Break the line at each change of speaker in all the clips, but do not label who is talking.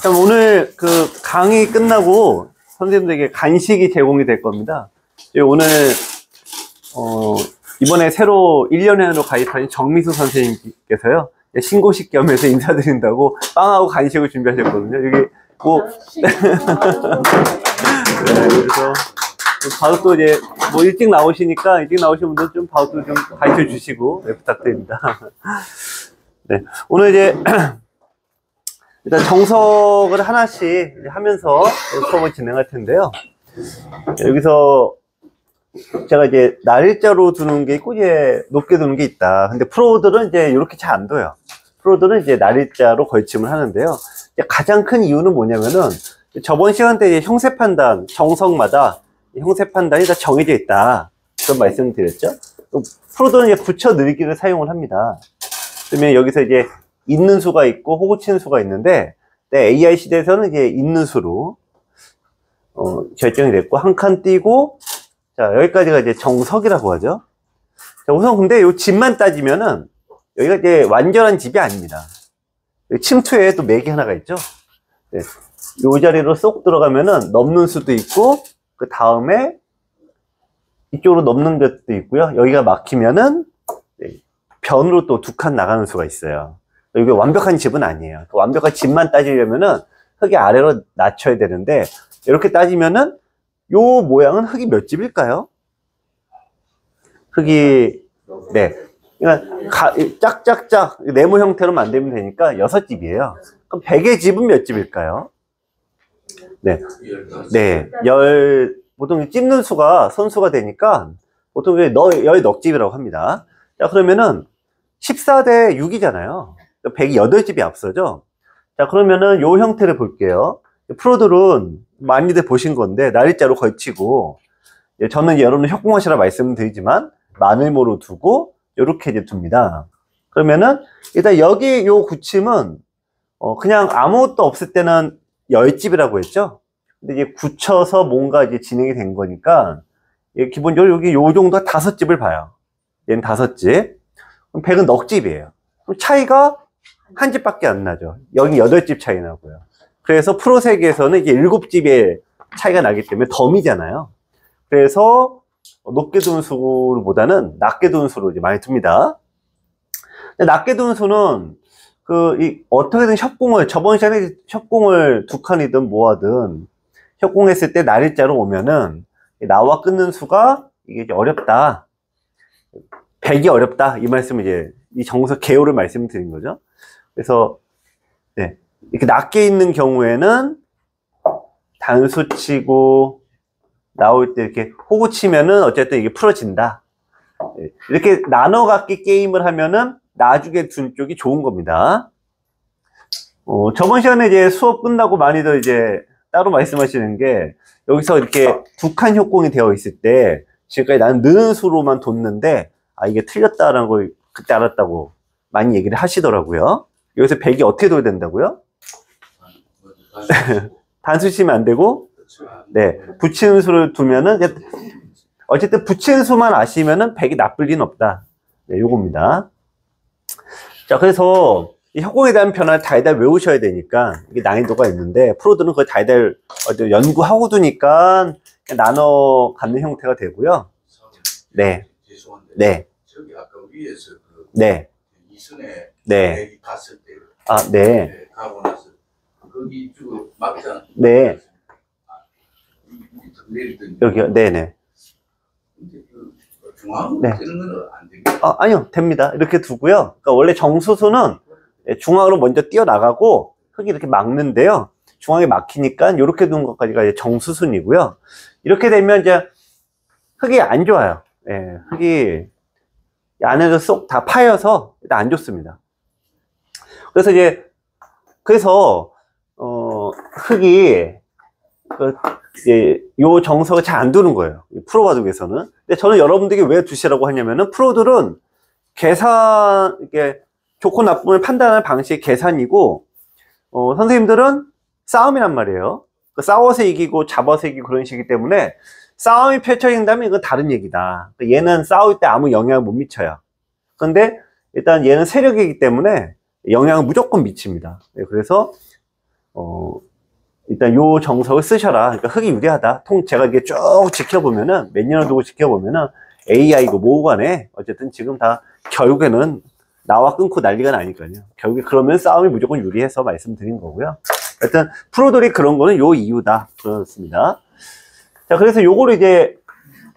그럼 오늘 그 강의 끝나고 선생님들에게 간식이 제공이 될 겁니다. 오늘 이번에 새로 1년회로 가입하신 정미수 선생님께서요, 신고식 겸해서 인사드린다고 빵하고 간식을 준비하셨거든요. 여기 뭐 네, 그래서 바로 또 이제 뭐 일찍 나오시니까 일찍 나오신 분들 좀 바로 좀 가르쳐 주시고 네, 부탁드립니다. 네, 오늘 이제 일단 정석을 하나씩 하면서 수업을 진행할 텐데요. 여기서 제가 이제 날짜로 두는 게 있고 이제 높게 두는 게 있다. 근데 프로들은 이제 이렇게 잘 안 둬요. 프로들은 이제 날짜로 걸침을 하는데요. 가장 큰 이유는 뭐냐면은 저번 시간 때 이제 형세 판단, 정석마다 형세 판단이 다 정해져 있다. 그런 말씀을 드렸죠. 프로들은 이제 붙여 늘기를 사용을 합니다. 그러면 여기서 이제 있는 수가 있고 호구 치는 수가 있는데, 네, AI 시대에서는 이제 있는 수로 결정이 됐고, 한 칸 띄고, 자, 여기까지가 이제 정석이라고 하죠. 자, 우선 근데 요 집만 따지면은 여기가 이제 완전한 집이 아닙니다. 침투에 또 맥이 하나가 있죠. 네, 요 자리로 쏙 들어가면은 넘는 수도 있고, 그 다음에 이쪽으로 넘는 것도 있고요. 여기가 막히면은 변으로 또 두 칸 나가는 수가 있어요. 이게 완벽한 집은 아니에요. 그 완벽한 집만 따지려면은 흙이 아래로 낮춰야 되는데, 이렇게 따지면은 요 모양은 흙이 몇 집일까요? 흙이, 네. 그러니까 짝짝짝 네모 형태로 만들면 되니까 6집이에요. 그럼 100의 집은 몇 집일까요? 네. 네. 보통 찝는 수가 선수가 되니까 보통 10집이라고 합니다. 자, 그러면은 14대 6이잖아요. 108집이 앞서죠. 자, 그러면은 요 형태를 볼게요. 프로들은 많이들 보신 건데 날짜로 걸치고, 저는 여러분 협공하시라 말씀을 드리지만 마늘모로 두고 요렇게 이제 둡니다. 그러면은 일단 여기 요 굳힘은 그냥 아무것도 없을 때는 10집이라고 했죠. 근데 이제 굳혀서 뭔가 이제 진행이 된 거니까 기본적으로 여기 요 정도가 5집을 봐요. 얘는 5집. 그럼 100은 넉 집이에요. 그럼 차이가 한 집밖에 안 나죠. 여기 8집 차이 나고요. 그래서 프로 세계에서는 이게 7집의 차이가 나기 때문에 덤이잖아요. 그래서 높게 두는 수보다는 낮게 두는 수로 이제 많이 둡니다. 낮게 두는 수는 어떻게든 협공을, 저번 시간에 협공을 2칸이든 뭐하든 협공했을 때 날짜로 오면은 나와 끊는 수가 이게 이제 어렵다. 100이 어렵다. 이 말씀을 이제 이 정석 개요를 말씀드린 거죠. 그래서 네, 이렇게 낮게 있는 경우에는 단수 치고 나올 때 이렇게 호구 치면은 어쨌든 이게 풀어진다. 이렇게 나눠 갖기 게임을 하면은 나중에 둔 쪽이 좋은 겁니다. 저번 시간에 이제 수업 끝나고 많이들 이제 따로 말씀하시는 게, 여기서 이렇게 2칸 협공이 되어 있을 때 지금까지 나는 느는 수로만 뒀는데 이게 틀렸다라는 걸 그때 알았다고 많이 얘기를 하시더라고요. 여기서 100이 어떻게 둬야 된다고요? 단수 치면 안 되고, 네, 붙이는 수를 두면은, 어쨌든 붙이는 수만 아시면은 100이 나쁠 리는 없다. 네, 요겁니다. 자, 그래서 이 협공에 대한 변화를 달달 외우셔야 되니까 이게 난이도가 있는데, 프로들은 그걸 달달 연구하고 두니까 나눠 갖는 형태가 되고요. 네. 네.
저기 아까 위에서
네.
이순에
네.
갔을 때.
네.
가고 나서 거기 쭉 막잖아.
네.
내리던.
여기요. 네네.
근데 중앙으로
네.
뜨는 건 안 되겠다.
아니요. 됩니다. 이렇게 두고요. 그러니까 원래 정수수는 중앙으로 먼저 뛰어나가고 흙이 이렇게 막는데요. 중앙에 막히니까 이렇게 두는 것까지가 이제 정수순이고요. 이렇게 되면 이제 흙이 안 좋아요. 예, 흙이 안에서 쏙 다 파여서 일단 안 좋습니다. 그래서 흙이 이제 요 정석을 잘 안 두는 거예요. 프로 바둑에서는. 근데 저는 여러분들에게 왜 두시라고 하냐면은, 프로들은 이게 좋고 나쁨을 판단하는 방식이 계산이고, 선생님들은 싸움이란 말이에요. 싸워서 이기고 잡아서 이기고 그런 식이기 때문에 싸움이 펼쳐진다면 이건 다른 얘기다. 얘는 싸울 때 아무 영향을 못 미쳐요. 그런데 일단 얘는 세력이기 때문에 영향을 무조건 미칩니다. 그래서 일단 요 정석을 쓰셔라. 그러니까 흙이 유리하다. 제가 이게 쭉 지켜보면은, 몇 년을 두고 지켜보면은, AI고 뭐고 간에, 어쨌든 지금 다 결국에는 나와 끊고 난리가 나니까요. 결국에 그러면 싸움이 무조건 유리해서 말씀드린 거고요. 하여튼, 프로들이 그런 거는 요 이유다. 그렇습니다. 자, 그래서 요거를 이제,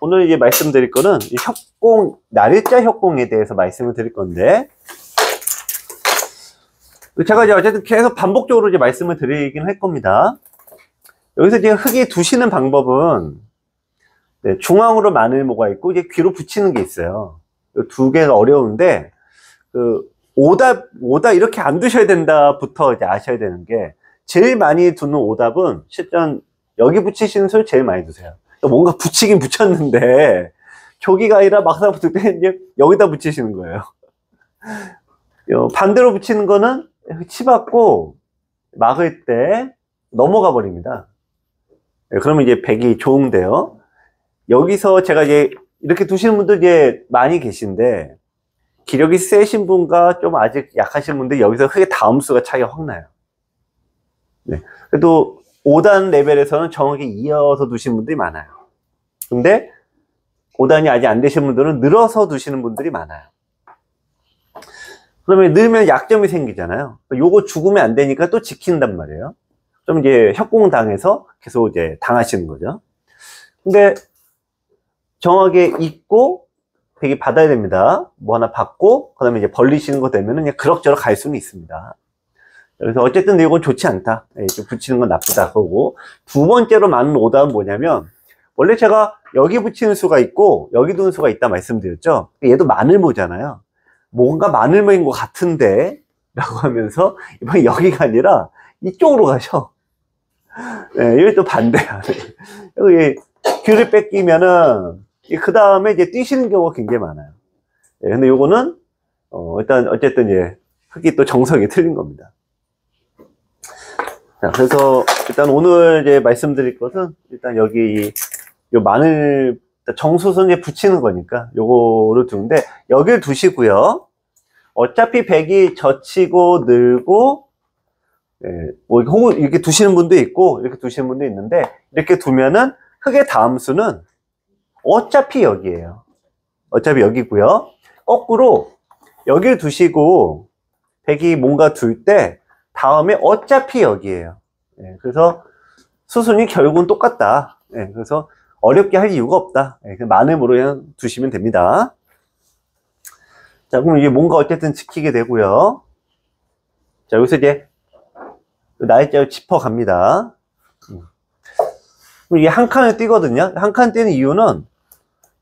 오늘 이제 말씀드릴 거는, 이 협공, 날일자 협공에 대해서 말씀을 드릴 건데, 제가 이제 어쨌든 계속 반복적으로 이제 말씀을 드리긴 할 겁니다. 여기서 이제 흙에 두시는 방법은, 네, 중앙으로 마늘모가 있고, 이제 귀로 붙이는 게 있어요. 두 개가 어려운데, 오답 이렇게 안 두셔야 된다부터 이제 아셔야 되는 게, 제일 많이 두는 오답은, 실전, 여기 붙이시는 소리 제일 많이 두세요. 뭔가 붙이긴 붙였는데, 저기가 아니라 막상 붙을 때 이제 여기다 붙이시는 거예요. 반대로 붙이는 거는, 치받고 막을 때 넘어가 버립니다. 그러면 이제 백이 좋은데요. 여기서 제가 이제 이렇게 두시는 분들 이제 많이 계신데, 기력이 세신 분과 좀 아직 약하신 분들 여기서 흙의 다음수가 차이가 확 나요. 네. 그래도 5단 레벨에서는 정확히 이어서 두시는 분들이 많아요. 근데 5단이 아직 안 되신 분들은 늘어서 두시는 분들이 많아요. 그러면 넣으면 약점이 생기잖아요. 요거 죽으면 안 되니까 또 지킨단 말이에요. 좀 이제 협공당해서 계속 이제 당하시는 거죠. 근데 정확하게 잊고 되게 받아야 됩니다. 뭐 하나 받고, 그 다음에 이제 벌리시는 거 되면은 그냥 그럭저럭 갈 수는 있습니다. 그래서 어쨌든 이건 좋지 않다. 좀 붙이는 건 나쁘다. 그러고 두 번째로 많은 오답은 뭐냐면, 원래 제가 여기 붙이는 수가 있고 여기 두는 수가 있다 말씀드렸죠. 얘도 마늘모잖아요. 뭔가 마늘모인 것 같은데 라고 하면서 이번에 여기가 아니라 이쪽으로 가셔. 네, 이게 또 반대야. 여기 귀를 뺏기면은 그 다음에 이제 뛰시는 경우가 굉장히 많아요. 네, 근데 요거는 일단 어쨌든 예, 흙이 또 정석이 틀린 겁니다. 자, 그래서 일단 오늘 이제 말씀드릴 것은 일단 여기 요 마늘 정수선 이제 붙이는 거니까 요거를 두는데 여기를 두시고요. 어차피 백이 젖히고 늘고 예, 뭐 혹은 이렇게 두시는 분도 있고 이렇게 두시는 분도 있는데 이렇게 두면은 흙의 다음 수는 어차피 여기에요. 어차피 여기고요. 거꾸로 여기를 두시고 백이 뭔가 둘 때 다음에 어차피 여기에요. 예, 그래서 수순이 결국은 똑같다. 예, 그래서 어렵게 할 이유가 없다. 예, 마음으로 그냥 두시면 됩니다. 자, 그럼 이게 뭔가 어쨌든 지키게 되고요. 자, 여기서 이제 날짜를 짚어갑니다. 그럼 이게 한 칸을 띄거든요. 한 칸 띄는 이유는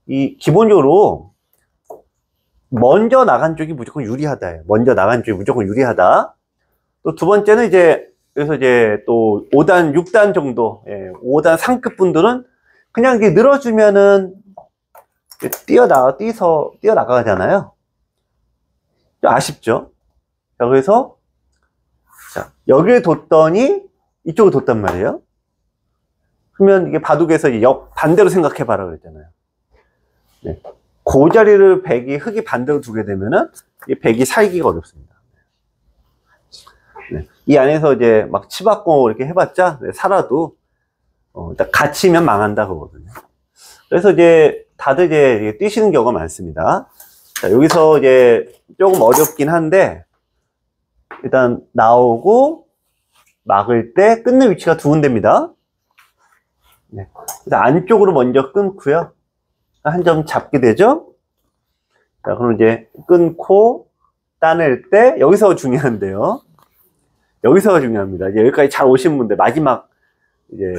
이 기본적으로 먼저 나간 쪽이 무조건 유리하다. 먼저 나간 쪽이 무조건 유리하다. 또 두 번째는 이제 여기서 이제 또 5단, 6단 정도, 예, 5단 상급 분들은 그냥 이렇게 늘어주면은 뛰어나가잖아요. 좀 아쉽죠? 자, 그래서 자, 여기를 뒀더니 이쪽을 뒀단 말이에요. 그러면 이게 바둑에서 반대로 생각해봐라 그랬잖아요. 네. 그 자리를 흙이 반대로 두게 되면은 이 백이 살기가 어렵습니다. 네. 이 안에서 이제 막 치받고 이렇게 해봤자 살아도 일단 갇히면 망한다 그거거든요. 그래서 이제 다들 이제 뛰시는 경우가 많습니다. 자, 여기서 이제 조금 어렵긴 한데 일단 나오고 막을 때 끊는 위치가 두 군데입니다. 네. 일단 안쪽으로 먼저 끊고요. 한 점 잡게 되죠. 자, 그럼 이제 끊고 따낼 때 여기서 중요한데요. 여기서가 중요합니다. 이제 여기까지 잘 오신 분들 마지막 이제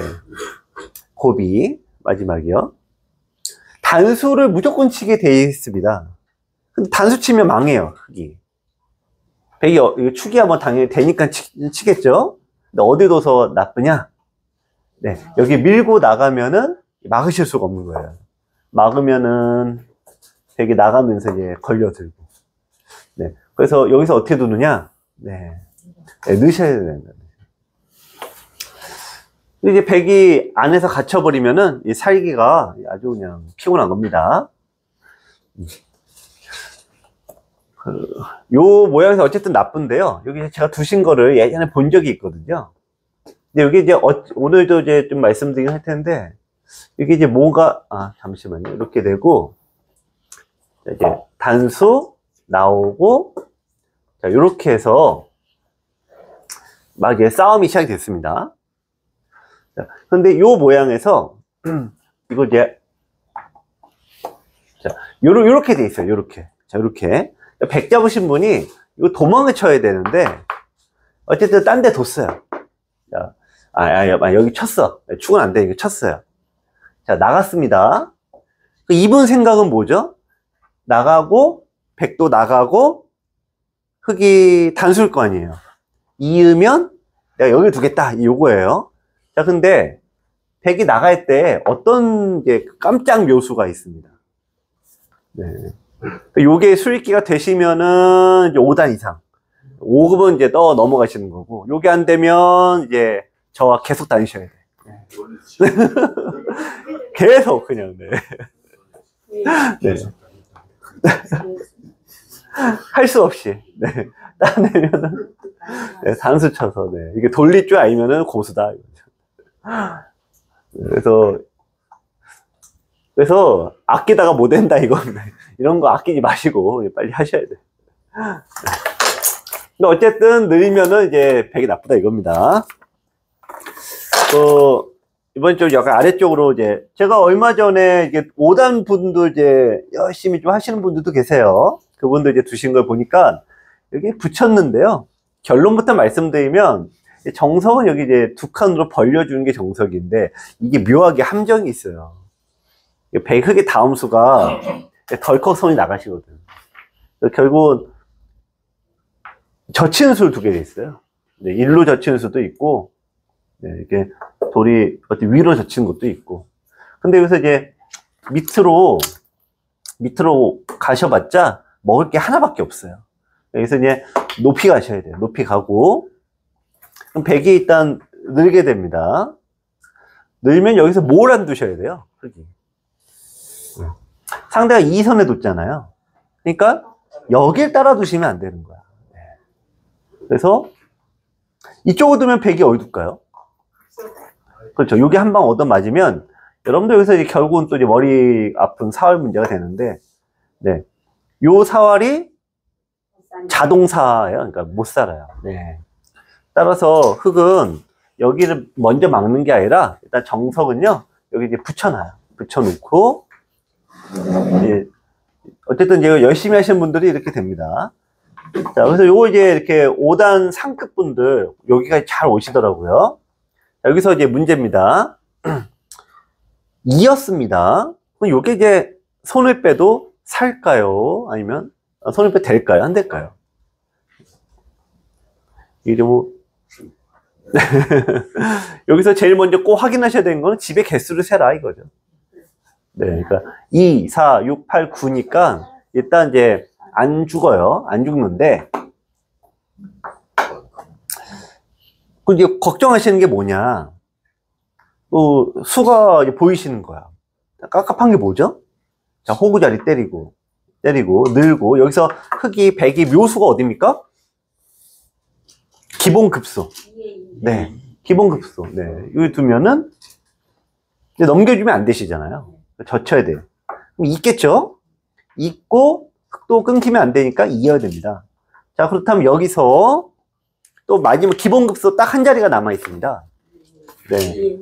고비 마지막이요. 단수를 무조건 치게 돼 있습니다. 근데 단수 치면 망해요. 흙이. 백이 축이야 뭐 당연히 되니까 치겠죠. 근데 어디 둬서 나쁘냐? 네, 여기 밀고 나가면은 막으실 수가 없는 거예요. 막으면은 백이 나가면서 이제 걸려들고. 네, 그래서 여기서 어떻게 두느냐? 네, 네, 넣으셔야 된다. 이제 백이 안에서 갇혀버리면은 이 살기가 아주 그냥 피곤한 겁니다. 요 모양에서 어쨌든 나쁜데요. 여기 제가 두신 거를 예전에 본 적이 있거든요. 근데 여기 이제 오늘도 이제 좀 말씀드리긴 할 텐데, 이게 이제 뭐가, 잠시만요. 이렇게 되고, 이제 단수 나오고, 자, 이렇게 해서 막 이제 싸움이 시작이 됐습니다. 자, 근데 요 모양에서, 이거 이제, 자, 요렇게 돼 있어요. 요렇게. 자, 요렇게. 백 잡으신 분이 이거 도망을 쳐야 되는데, 어쨌든 딴 데 뒀어요. 자, 여기 쳤어. 축은 안 되니까 쳤어요. 자, 나갔습니다. 이분 생각은 뭐죠? 나가고, 백도 나가고, 흑이 단수일 거 아니에요. 이으면 내가 여기를 두겠다. 요거예요. 자, 근데 백이 나갈 때 어떤 이제 깜짝 묘수가 있습니다. 네. 요게 수익기가 되시면은 이제 5단 이상. 5급은 이제 넘어가시는 거고, 요게 안 되면 이제 저와 계속 다니셔야 돼. 계속 그냥, 네. 네. 할 수 없이, 네. 따내면은, 네, 단수 쳐서, 네. 이게 돌릴 줄 알면은 고수다. 그래서 아끼다가 못 된다, 이건. 이런 거 아끼지 마시고, 빨리 하셔야 돼. 근데 어쨌든 늘면은 이제 백이 나쁘다 이겁니다. 이번 쪽 약간 아래쪽으로 이제 제가 얼마 전에 이게 5단 분들 이제 열심히 좀 하시는 분들도 계세요. 그분들 이제 두신 걸 보니까 여기 붙였는데요. 결론부터 말씀드리면 정석은 여기 이제 두 칸으로 벌려주는 게 정석인데 이게 묘하게 함정이 있어요. 백흑의 다음 수가 덜컥 손이 나가시거든. 결국은 젖히는 수를 두게 돼 있어요. 네, 일로 젖히는 수도 있고, 네, 이렇게 돌이 어떻게 위로 젖히는 것도 있고. 근데 여기서 이제 밑으로 가셔봤자 먹을 게 하나밖에 없어요. 여기서 이제 높이 가셔야 돼요. 높이 가고. 그럼 백이 일단 늘게 됩니다. 늘면 여기서 뭘 안 두셔야 돼요? 흙이. 상대가 2선에 뒀잖아요. 그러니까 여길 따라 두시면 안 되는 거야. 그래서 이쪽으로 두면 백이 어디 둘까요? 그렇죠. 여기 한 방 얻어 맞으면 여러분들 여기서 이제 결국은 또 이제 머리 아픈 사활 문제가 되는데, 네, 요 사활이 자동사예요. 그러니까 못 살아요. 네. 따라서 흑은 여기를 먼저 막는 게 아니라 일단 정석은요 여기 이제 붙여놓고 이제 어쨌든 이제 열심히 하시는 분들이 이렇게 됩니다. 자, 그래서 요거 이제 이렇게 5단 상급 분들 여기까지 잘 오시더라고요. 자, 여기서 이제 문제입니다. 2였습니다. 그럼 요게 이제 손을 빼도 살까요? 아니면 손을 빼도 될까요? 안 될까요? 이게 뭐 여기서 제일 먼저 꼭 확인하셔야 되는 거는 집의 개수를 세라 이거죠. 네, 그러니까 2, 4, 6, 8, 9니까 일단 이제 안 죽어요. 안 죽는데 그 이제 걱정하시는 게 뭐냐? 수가 이제 보이시는 거야. 깝깝한 게 뭐죠? 자, 호구자리 때리고 늘고 여기서 흑이 백이 묘수가 어딥니까? 기본급수. 네, 기본급수. 네, 여기 두면은 이제 넘겨주면 안 되시잖아요. 젖혀야 돼요. 그럼 있겠죠? 있고 흑도 끊기면 안 되니까 이어야 됩니다. 자, 그렇다면 여기서 또 마지막 기본급수 딱 한 자리가 남아 있습니다. 네.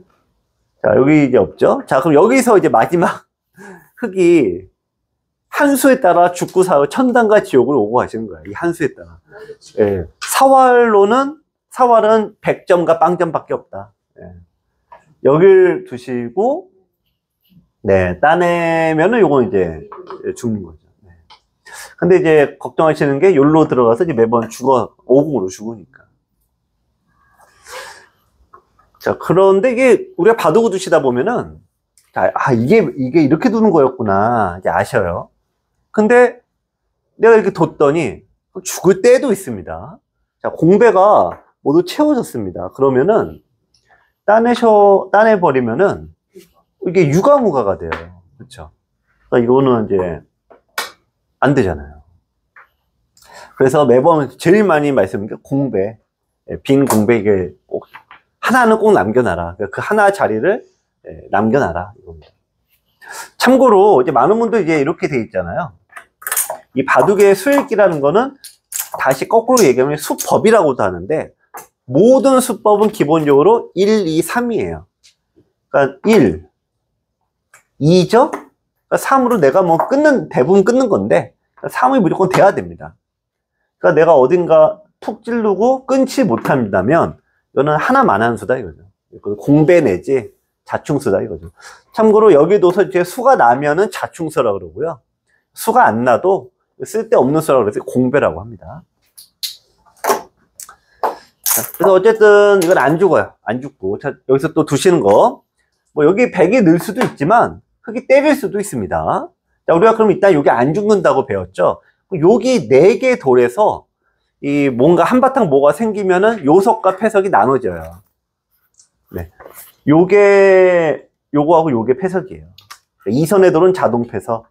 자, 여기 이제 없죠? 자, 그럼 여기서 이제 마지막 흑이 한 수에 따라 죽고 사고 천당과 지옥을 오고 가시는 거예요. 이 한 수에 따라. 예. 사활은 100점과 빵점밖에 없다. 예. 여길 두시고, 네, 따내면은 요건 이제 죽는 거죠. 네. 근데 이제 걱정하시는 게 요로 들어가서 이제 매번 5공으로 죽으니까. 자, 그런데 이게 우리가 바두고 두시다 보면은, 이게 이렇게 두는 거였구나. 이제 아셔요. 근데 내가 이렇게 뒀더니 죽을 때도 있습니다. 자, 공배가 모두 채워졌습니다. 그러면은 따내버리면은 이게 유가무가가 돼요. 그렇죠? 그러니까 이거는 이제 안 되잖아요. 그래서 매번 제일 많이 말씀드린 게 공배, 빈 공배 이게 꼭 하나는 꼭 남겨놔라. 그 하나 자리를 남겨놔라. 이겁니다. 참고로 이제 많은 분들 이제 이렇게 돼 있잖아요. 이 바둑의 수읽기라는 거는 다시 거꾸로 얘기하면 수법이라고도 하는데 모든 수법은 기본적으로 1, 2, 3이에요. 그러니까 1, 2죠? 그러니까 3으로 내가 뭐 대부분 끊는 건데 3이 무조건 돼야 됩니다. 그러니까 내가 어딘가 툭 찌르고 끊지 못한다면 이거는 하나만한 수다 이거죠. 공배 내지 자충수다 이거죠. 참고로 여기도 이제 수가 나면은 자충수라고 그러고요. 수가 안 나도 쓸데없는 수라고 그래서 공배라고 합니다. 자, 그래서 어쨌든 이건 안 죽어요. 안 죽고. 자, 여기서 또 두시는 거. 뭐 여기 100이 늘 수도 있지만 흙이 때릴 수도 있습니다. 자, 우리가 그럼 일단 여기 안 죽는다고 배웠죠. 여기 4개 돌에서 이 뭔가 한바탕 뭐가 생기면은 요석과 패석이 나눠져요. 네. 요거하고 요게 패석이에요. 이 선의 돌은 자동 패석.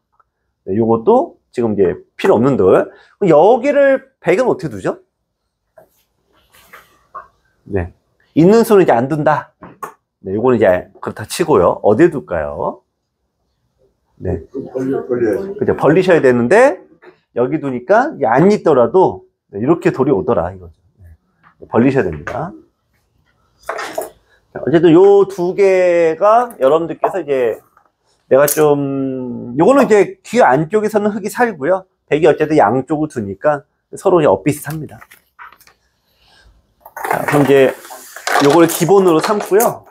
네, 요것도 지금 이제 필요 없는 돌. 여기를 100은 어떻게 두죠? 네. 있는 수는 이제 안 둔다. 네, 요거는 이제 그렇다 치고요. 어디에 둘까요? 네. 그죠. 벌리셔야 되는데, 여기 두니까 안 있더라도, 네, 이렇게 돌이 오더라, 이거죠. 네. 벌리셔야 됩니다. 어쨌든 요 2개가 여러분들께서 이제 내가 좀, 요거는 이제 귀 안쪽에서는 흙이 살고요. 100이 어쨌든 양쪽을 두니까 서로 엇비슷합니다. 자, 그럼 이제 요걸 기본으로 삼고요.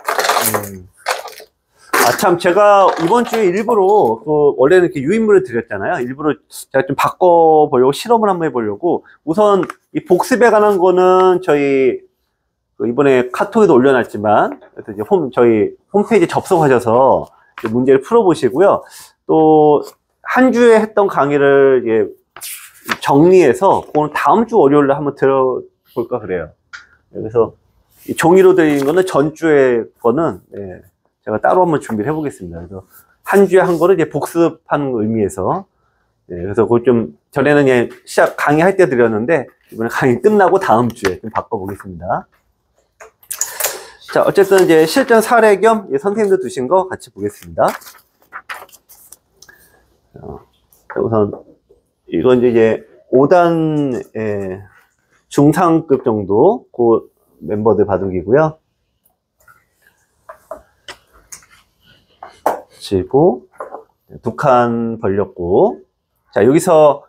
참, 제가 이번 주에 일부러, 원래는 이렇게 유인물을 드렸잖아요. 일부러 제가 좀 바꿔보려고, 실험을 한번 해보려고. 우선, 이 복습에 관한 거는 저희, 이번에 카톡에도 올려놨지만, 그래서 이제 저희 홈페이지 접속하셔서 문제를 풀어보시고요. 또, 한 주에 했던 강의를 이제 정리해서, 그거는 다음 주 월요일에 한번 들어볼까 그래요. 그래서, 이 종이로 드린 거는 전주에 거는, 네, 제가 따로 한번 준비를 해보겠습니다. 그래서 한 주에 한 거를 이제 복습하는 의미에서, 네, 그래서 그걸 좀 전에는 그냥 강의할 때 드렸는데 이번에 강의 끝나고 다음 주에 좀 바꿔보겠습니다. 자, 어쨌든 이제 실전 사례 겸 선생님도 두신 거 같이 보겠습니다. 우선 이건 이제 5단 중상급 정도 그 멤버들 바둑이고요. 치고 2칸 벌렸고, 자, 여기서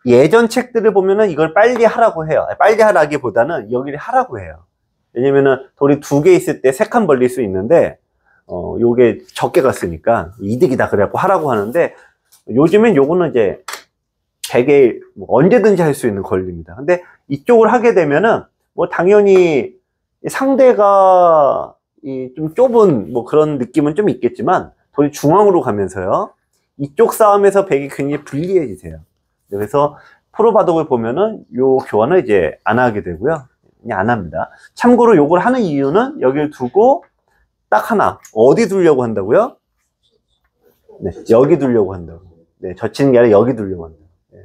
예전 책들을 보면은 이걸 빨리 하라고 해요. 빨리 하라기보다는 여기를 하라고 해요. 왜냐면은 돌이 2개 있을 때 3칸 벌릴 수 있는데 요게 적게 갔으니까 이득이다 그래갖고 하라고 하는데, 요즘엔 요거는 이제 100에 뭐 언제든지 할 수 있는 권리입니다. 근데 이쪽을 하게 되면은 뭐 당연히 상대가 이 좀 좁은 뭐 그런 느낌은 좀 있겠지만 돌이 중앙으로 가면서요, 이쪽 싸움에서 100이 굉장히 불리해지세요. 그래서 프로 바둑을 보면은 요 교환을 이제 안 하게 되고요. 그냥 안 합니다. 참고로 요걸 하는 이유는 여기를 두고 딱 하나, 어디 두려고 한다고요? 네, 여기 두려고 한다고. 네, 젖히는 게 아니라 여기 두려고 한다고. 네.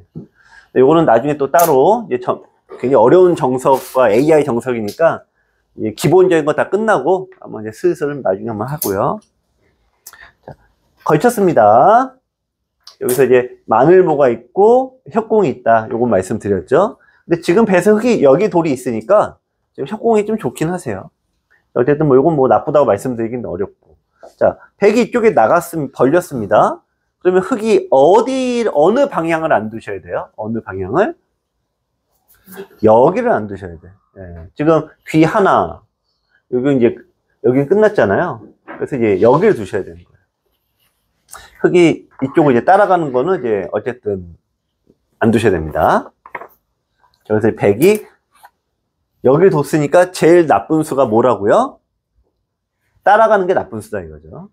요거는 나중에 또 따로 이제 굉장히 어려운 정석과 AI 정석이니까 기본적인 거 다 끝나고 한번 이제 슬슬 나중에 한번 하고요. 자, 걸쳤습니다. 여기서 이제 마늘모가 있고 협공이 있다. 요거 말씀드렸죠. 근데 지금 배에서 흙이 여기 돌이 있으니까 지금 협공이 좀 좋긴 하세요. 어쨌든 뭐 요건 뭐 나쁘다고 말씀드리긴 어렵고. 자, 백이 이쪽에 벌렸습니다. 그러면 흙이 어느 방향을 안 두셔야 돼요? 어느 방향을? 여기를 안 두셔야 돼. 예. 지금 귀 하나, 여기 끝났잖아요. 그래서 이제 여기를 두셔야 되는 거예요. 흙이 이쪽을 이제 따라가는 거는 이제 어쨌든 안 두셔야 됩니다. 그래서 백이 여기를 뒀으니까 제일 나쁜 수가 뭐라고요? 따라가는 게 나쁜 수다 이거죠.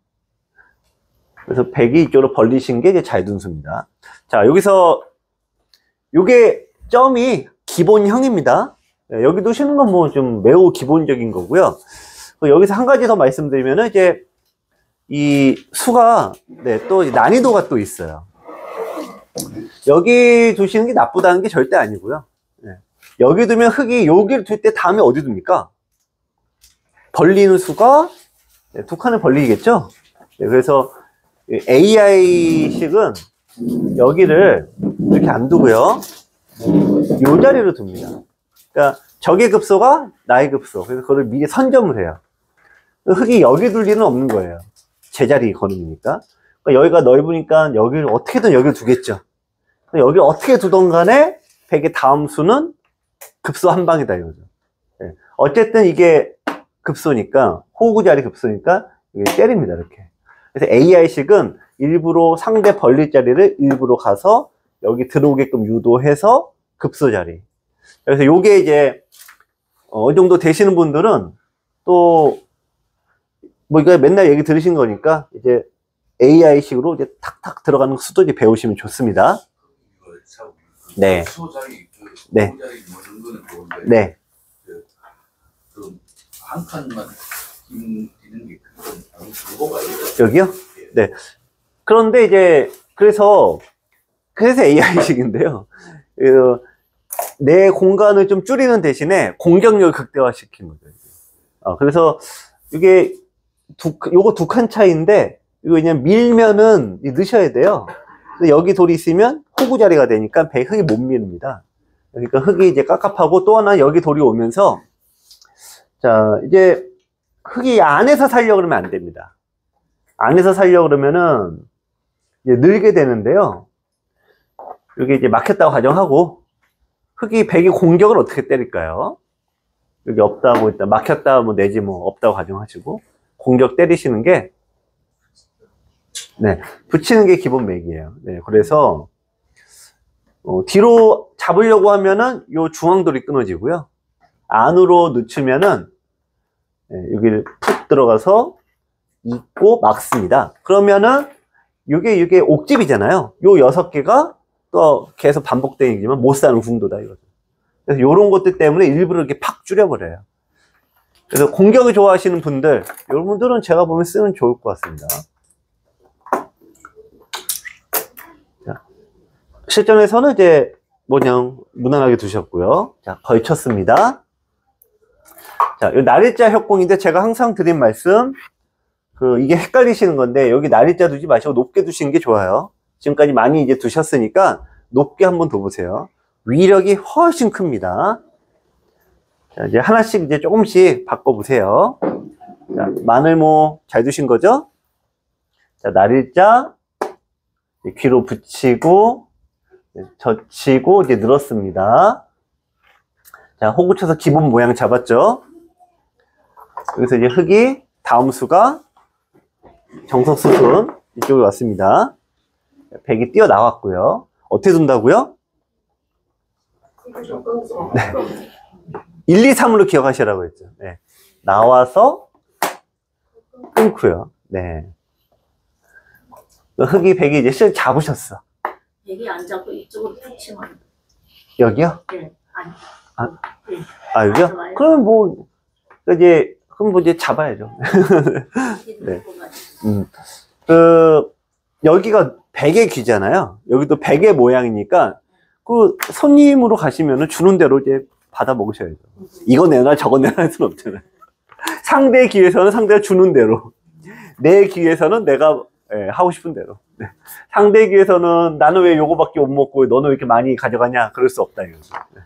그래서 백이 이쪽으로 벌리신 게 이제 잘 둔 수입니다. 자, 여기서 요게 점이 기본형입니다. 네, 여기 두시는 건 뭐 좀 매우 기본적인 거고요. 여기서 한 가지 더 말씀드리면은 이제 이 수가 네, 또 난이도가 또 있어요. 여기 두시는 게 나쁘다는 게 절대 아니고요. 네. 여기 두면 흙이 여기를 둘 때 다음에 어디 둡니까? 벌리는 수가 네, 두 칸을 벌리겠죠? 네, 그래서 AI식은 여기를 이렇게 안 두고요. 요 자리로 둡니다. 그러니까 적의 급소가 나의 급소. 그래서 그걸 미리 선점을 해요. 흙이 여기 둘 리는 없는 거예요. 제자리 걸음이니까. 그러니까 여기가 넓으니까 여기를 어떻게든 여기를 두겠죠. 여기를 어떻게 두던 간에 100의 다음 수는 급소 한 방이다 이거죠. 네. 어쨌든 이게 급소니까 호구 자리 급소니까 이게 때립니다 이렇게. 그래서 AI식은 일부러 상대 벌릴 자리를 일부러 가서 여기 들어오게끔 유도해서 급소 자리. 그래서 요게 이제 어느 정도 되시는 분들은 또 뭐 이거 맨날 얘기 들으신 거니까 이제 AI식으로 이제 탁탁 들어가는 수도 이제 배우시면 좋습니다. 네.
수자리
네.
수자리 모는 거는 좋은데.
네.
한 칸만 뛰는 게 그건 불고가 아니죠.
여기요? 네. 그런데 이제 그래서 AI식인데요. 그래서 내 공간을 좀 줄이는 대신에 공격력을 극대화시키는 거죠. 그래서 이게 요거 두 칸 차이인데 이거 그냥 밀면은 넣으셔야 돼요. 근데 여기 돌이 있으면 호구 자리가 되니까 흙이 못 밀립니다. 그러니까 흙이 이제 깝깝하고 또 하나 여기 돌이 오면서 자 이제 흙이 안에서 살려고 그러면 안 됩니다. 안에서 살려고 그러면은 이제 늘게 되는데요. 여기 이제 막혔다고 가정하고 흙이 100이 공격을 어떻게 때릴까요? 여기 없다고 일단 막혔다 뭐 내지 뭐 없다고 가정하시고 공격 때리시는 게 네, 붙이는 게 기본 맥이에요. 네, 그래서 뒤로 잡으려고 하면은 요 중앙돌이 끊어지고요. 안으로 늦추면은 네, 여기를 푹 들어가서 잇고 막습니다. 그러면은 이게 옥집이잖아요. 요 6개가 또 계속 반복되는 얘기지만 못 사는 궁도다 이거죠. 그래서 요런 것들 때문에 일부러 이렇게 팍 줄여버려요. 그래서 공격을 좋아하시는 분들, 여러분들은 제가 보면 쓰면 좋을 것 같습니다. 자, 실전에서는 이제 그냥 무난하게 두셨고요. 자, 걸쳤습니다. 자, 요 날일자 협공인데 제가 항상 드린 말씀, 이게 헷갈리시는 건데 여기 날일자 두지 마시고 높게 두시는 게 좋아요. 지금까지 많이 이제 두셨으니까 높게 한번 둬보세요. 위력이 훨씬 큽니다. 자, 이제 하나씩 이제 조금씩 바꿔보세요. 자, 마늘모 잘 두신 거죠? 자, 날일자 귀로 붙이고 젖히고 이제 늘었습니다. 자, 호구 쳐서 기본 모양 잡았죠? 여기서 이제 흙이 다음 수가 정석수순 이쪽에 왔습니다. 100이 뛰어나왔고요. 어떻게 둔다고요? 네. 1, 2, 3으로 기억하시라고 했죠. 네. 나와서 끊고요. 네. 흙이 100이 이제 실제 잡으셨어.
100이 안 잡고 이쪽으로 툭 치면.
여기요?
네. 아니.
아, 여기요? 그러면 그럼 뭐 이제 잡아야죠. 네. 여기가 100의 귀잖아요. 여기도 100의 모양이니까, 손님으로 가시면은 주는 대로 이제 받아 먹으셔야죠. 이거 내놔, 저거 내놔 할 수는 없잖아요. 상대의 귀에서는 상대가 주는 대로. 내 귀에서는 내가, 하고 싶은 대로. 네. 상대의 귀에서는 나는 왜 요거밖에 못 먹고 너는 왜 이렇게 많이 가져가냐? 그럴 수 없다, 이거죠. 네.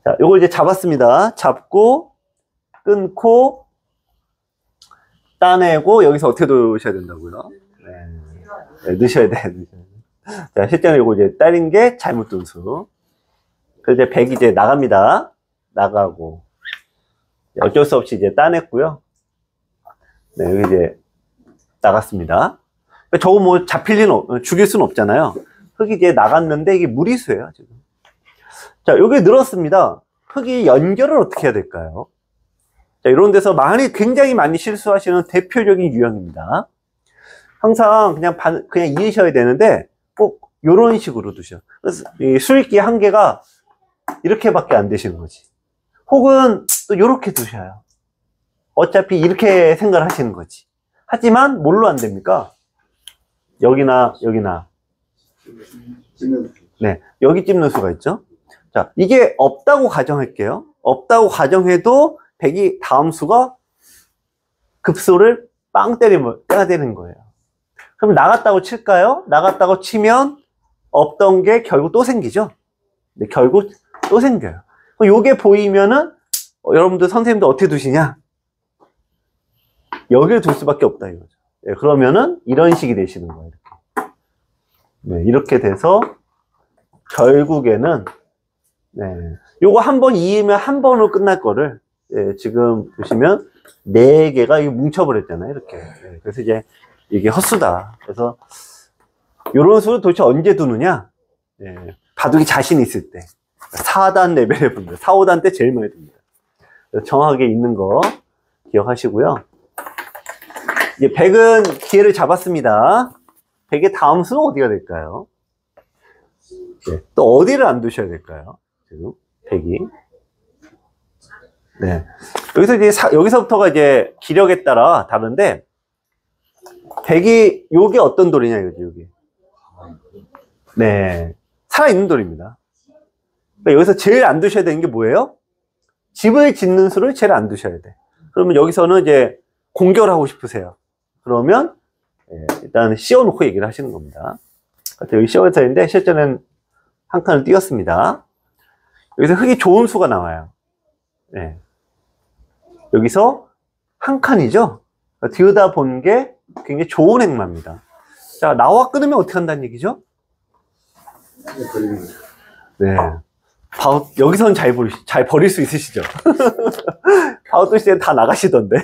자, 요거 이제 잡았습니다. 잡고, 끊고, 따내고, 여기서 어떻게 두셔야 된다고요? 네, 넣으셔야 돼. 자, 실제로 요거 이제 따린 게 잘못 둔 수. 그래서 이제 100이 이제 나갑니다. 나가고. 어쩔 수 없이 이제 따냈고요. 네, 여기 이제 나갔습니다. 저거 뭐 잡힐 리는, 죽일 수는 없잖아요. 흙이 이제 나갔는데 이게 무리수예요, 지금. 자, 여기 늘었습니다. 흙이 연결을 어떻게 해야 될까요? 자, 이런 데서 굉장히 많이 실수하시는 대표적인 유형입니다. 항상 그냥 이으셔야 되는데 꼭 이런 식으로 두셔. 그래서 이 수익기 한계가 이렇게밖에 안 되시는 거지. 혹은 또 이렇게 두셔요. 어차피 이렇게 생각을 하시는 거지. 하지만 뭘로 안 됩니까? 여기나 여기나. 네, 여기 찝는 수가 있죠. 자, 이게 없다고 가정할게요. 없다고 가정해도 100이 다음 수가 급소를 빵 때리는 거예요. 그럼 나갔다고 칠까요? 나갔다고 치면 없던 게 결국 또 생기죠. 네, 결국 또 생겨요. 요게 보이면은 여러분들 선생님도 어떻게 두시냐? 여기를 둘 수밖에 없다 이거죠. 네, 그러면은 이런 식이 되시는 거예요. 이렇게. 네, 이렇게 돼서 결국에는 네, 요거 한 번 이으면 한 번으로 끝날 거를 네, 지금 보시면 4개가 이거 뭉쳐버렸잖아요. 이렇게. 네, 그래서 이제 이게 헛수다. 그래서 요런 수를 도대체 언제 두느냐? 네, 바둑이 자신 있을 때 4단 레벨의 분들 4, 5단 때 제일 많이 둡니다. 정확하게 있는 거 기억하시고요. 이제 100은 기회를 잡았습니다. 100의 다음 수는 어디가 될까요? 네, 또 어디를 안 두셔야 될까요? 지금 100이. 네. 여기서부터가 이제 기력에 따라 다른데 100이 요게 어떤 돌이냐 이거죠, 요게. 네. 살아있는 돌입니다. 그러니까 여기서 제일 안 두셔야 되는 게 뭐예요? 집을 짓는 수를 제일 안 두셔야 돼. 그러면 여기서는 이제 공격을 하고 싶으세요. 그러면 일단 씌워놓고 얘기를 하시는 겁니다. 여기 씌워져 있는데 실전엔 한 칸을 띄웠습니다. 여기서 흙이 좋은 수가 나와요. 네. 여기서 한 칸이죠. 들여다 본 게 굉장히 좋은 행마입니다. 자, 나와 끊으면 어떻게 한다는 얘기죠? 네. 여기서는 잘 버릴 수 있으시죠? 바우토 시대는 다 나가시던데.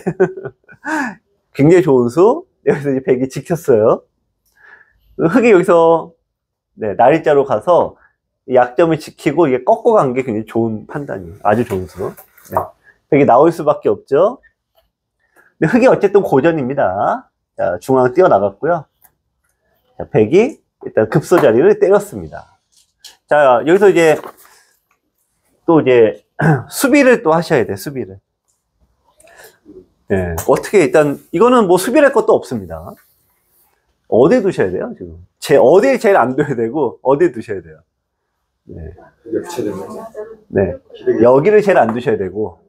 굉장히 좋은 수. 여기서 이제 100이 지켰어요. 흙이 여기서, 네, 날짜로 가서 약점을 지키고 이게 꺾고 간 게 굉장히 좋은 판단이에요. 아주 좋은 수. 네. 100이 나올 수밖에 없죠. 근데 흙이 어쨌든 고전입니다. 자, 중앙 뛰어나갔고요. 자, 100이 일단 급소 자리를 때렸습니다. 자, 여기서 이제 또 이제 수비를 또 하셔야 돼, 수비를. 네, 어떻게 일단 이거는 뭐 수비할 것도 없습니다. 어디에 두셔야 돼요, 지금? 어디에 제일 안 둬야 되고 어디에 두셔야 돼요? 네. 네. 여기를 제일 안 두셔야 되고.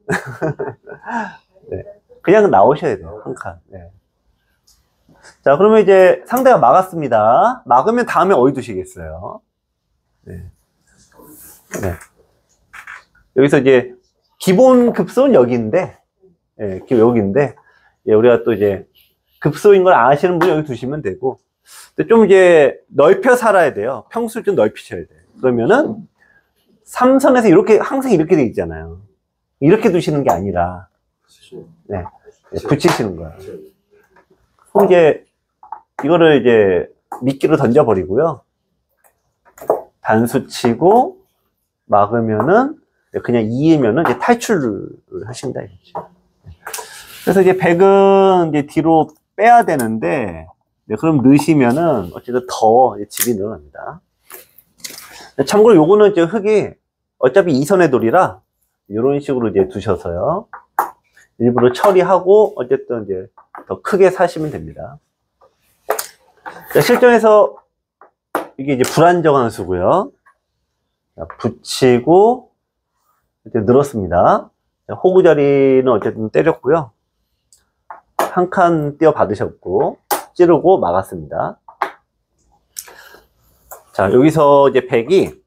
네. 그냥 나오셔야 돼요, 한 칸. 네. 자, 그러면 이제 상대가 막았습니다. 막으면 다음에 어디 두시겠어요? 네. 네. 여기서 이제 기본 급소는 여기인데, 예, 여기인데, 예, 우리가 또 이제 급소인 걸 아시는 분이 여기 두시면 되고, 근데 좀 이제 넓혀 살아야 돼요. 평수를 좀 넓히셔야 돼요. 그러면은 3선에서 이렇게 항상 이렇게 돼 있잖아요. 이렇게 두시는 게 아니라, 네, 네, 붙이시는 거예요. 그럼 이제 이거를 이제 미끼로 던져버리고요. 단수 치고 막으면은 그냥 이으면은 이제 탈출을 하신다 이거죠. 그래서 이제 100은 이제 뒤로 빼야 되는데, 네, 그럼 넣으시면은 어쨌든 더 집이 늘어납니다. 참고로 요거는 이제 흙이 어차피 2선의 돌이라 이런 식으로 이제 두셔서요. 일부러 처리하고 어쨌든 이제 더 크게 사시면 됩니다. 자, 실전에서 이게 이제 불안정한 수고요. 자, 붙이고 이제 늘었습니다. 자, 호구 자리는 어쨌든 때렸고요. 한 칸 띄어 받으셨고 찌르고 막았습니다. 자, 여기서 이제 100이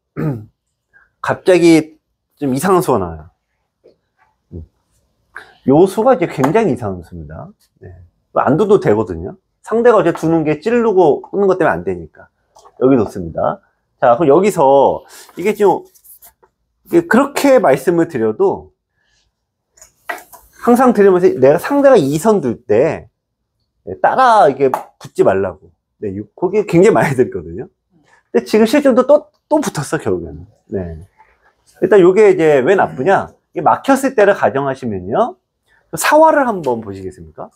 갑자기 좀 이상한 수가 나와요. 요 수가 이제 굉장히 이상한 수입니다. 네. 안 둬도 되거든요. 상대가 어제 두는 게 찌르고 끊는 것 때문에 안 되니까. 여기 놓습니다. 자, 그럼 여기서 이게 좀 그렇게 말씀을 드려도 항상 들으면서 내가 상대가 2선 둘 때 따라 이게 붙지 말라고. 네, 그게 굉장히 많이 들거든요. 근데 지금 실전도 또 붙었어, 결국에는. 네. 일단 요게 이제 왜 나쁘냐? 이게 막혔을 때를 가정하시면요. 사화를 한번 보시겠습니까?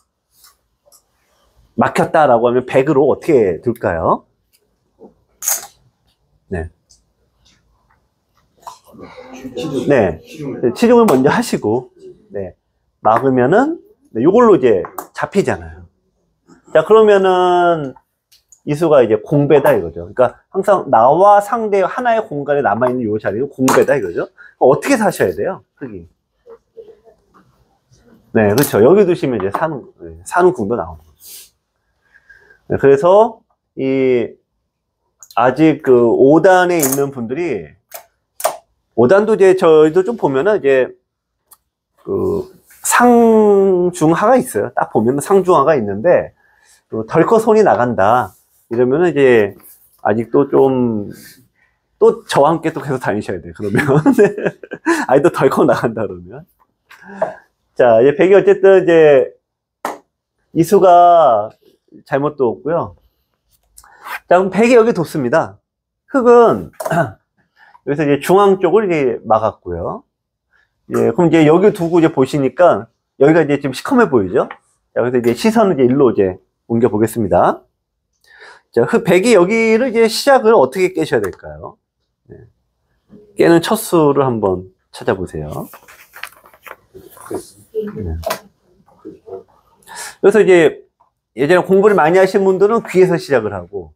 막혔다라고 하면 100으로 어떻게 둘까요? 네. 네. 치중을 먼저 하시고, 네. 막으면은, 네, 요걸로 이제 잡히잖아요. 자, 그러면은, 이 수가 이제 공배다 이거죠. 그러니까 항상 나와 상대 하나의 공간에 남아있는 요 자리는 공배다 이거죠. 어떻게 사셔야 돼요? 흙이. 네, 그렇죠. 여기 두시면 이제 사는 궁도 나오는 거죠. 네, 그래서 아직 그 5단에 있는 분들이 5단도 이제 저희도 좀 보면은 이제 그 상중하가 있어요. 딱 보면은 상중하가 있는데 덜컥 손이 나간다 이러면은 이제 아직도 좀 또 저와 함께 또 계속 다니셔야 돼요. 그러면 아직도 덜컥 나간다 그러면 자 이제 백이 어쨌든 이제 이 수가 잘못 뒀고요. 자 그럼 백이 여기 뒀습니다. 흙은 여기서 이제 중앙 쪽을 이제 막았고요. 예, 그럼 이제 여기 두고 이제 보시니까 여기가 이제 좀 시커매 보이죠? 자, 그래서 이제 시선을 이제 일로 이제 옮겨 보겠습니다. 자, 백이 여기를 이제 시작을 어떻게 깨셔야 될까요? 네. 깨는 첫 수를 한번 찾아보세요. 네. 그래서 이제 예전에 공부를 많이 하신 분들은 귀에서 시작을 하고,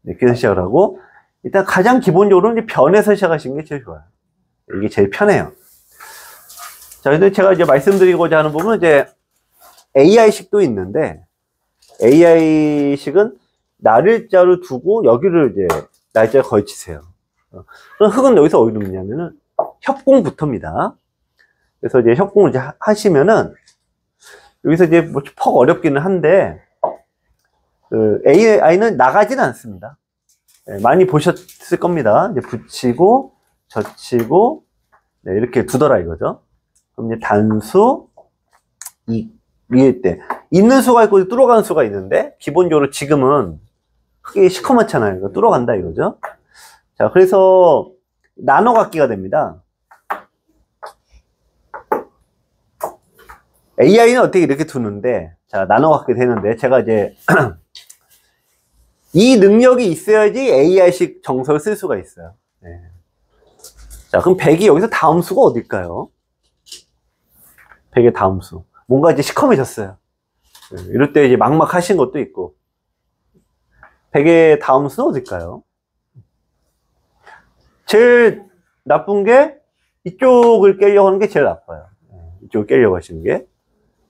네, 귀에서 시작을 하고, 일단 가장 기본적으로는 이제 변에서 시작하시는 게 제일 좋아요. 이게 제일 편해요. 자, 근데 제가 이제 말씀드리고자 하는 부분은 이제 AI식도 있는데, AI식은 날일자를 두고 여기를 이제 날짜를 걸치세요. 그럼 흙은 여기서 어디 놓냐면은 협공부터입니다. 그래서 이제 협공을 이제 하시면은 여기서 이제 뭐 퍽 어렵기는 한데, 그 AI는 나가지는 않습니다. 네, 많이 보셨을 겁니다. 이제 붙이고, 젖히고, 네, 이렇게 두더라 이거죠. 그럼 이제 단수, 위에 때. 있는 수가 있고 뚫어가는 수가 있는데, 기본적으로 지금은 크게 시커멓잖아요. 이거 뚫어간다 이거죠. 자, 그래서 나눠갖기가 됩니다. AI는 어떻게 이렇게 두는데, 자, 나눠갖게 되는데, 제가 이제, 이 능력이 있어야지 AI식 정서를 쓸 수가 있어요. 네. 자, 그럼 100이 여기서 다음 수가 어딜까요? 100의 다음 수. 뭔가 이제 시커매졌어요. 네. 이럴 때 이제 막막하신 것도 있고. 100의 다음 수는 어딜까요? 제일 나쁜 게 이쪽을 깨려고 하는 게 제일 나빠요. 이쪽을 깨려고 하시는 게.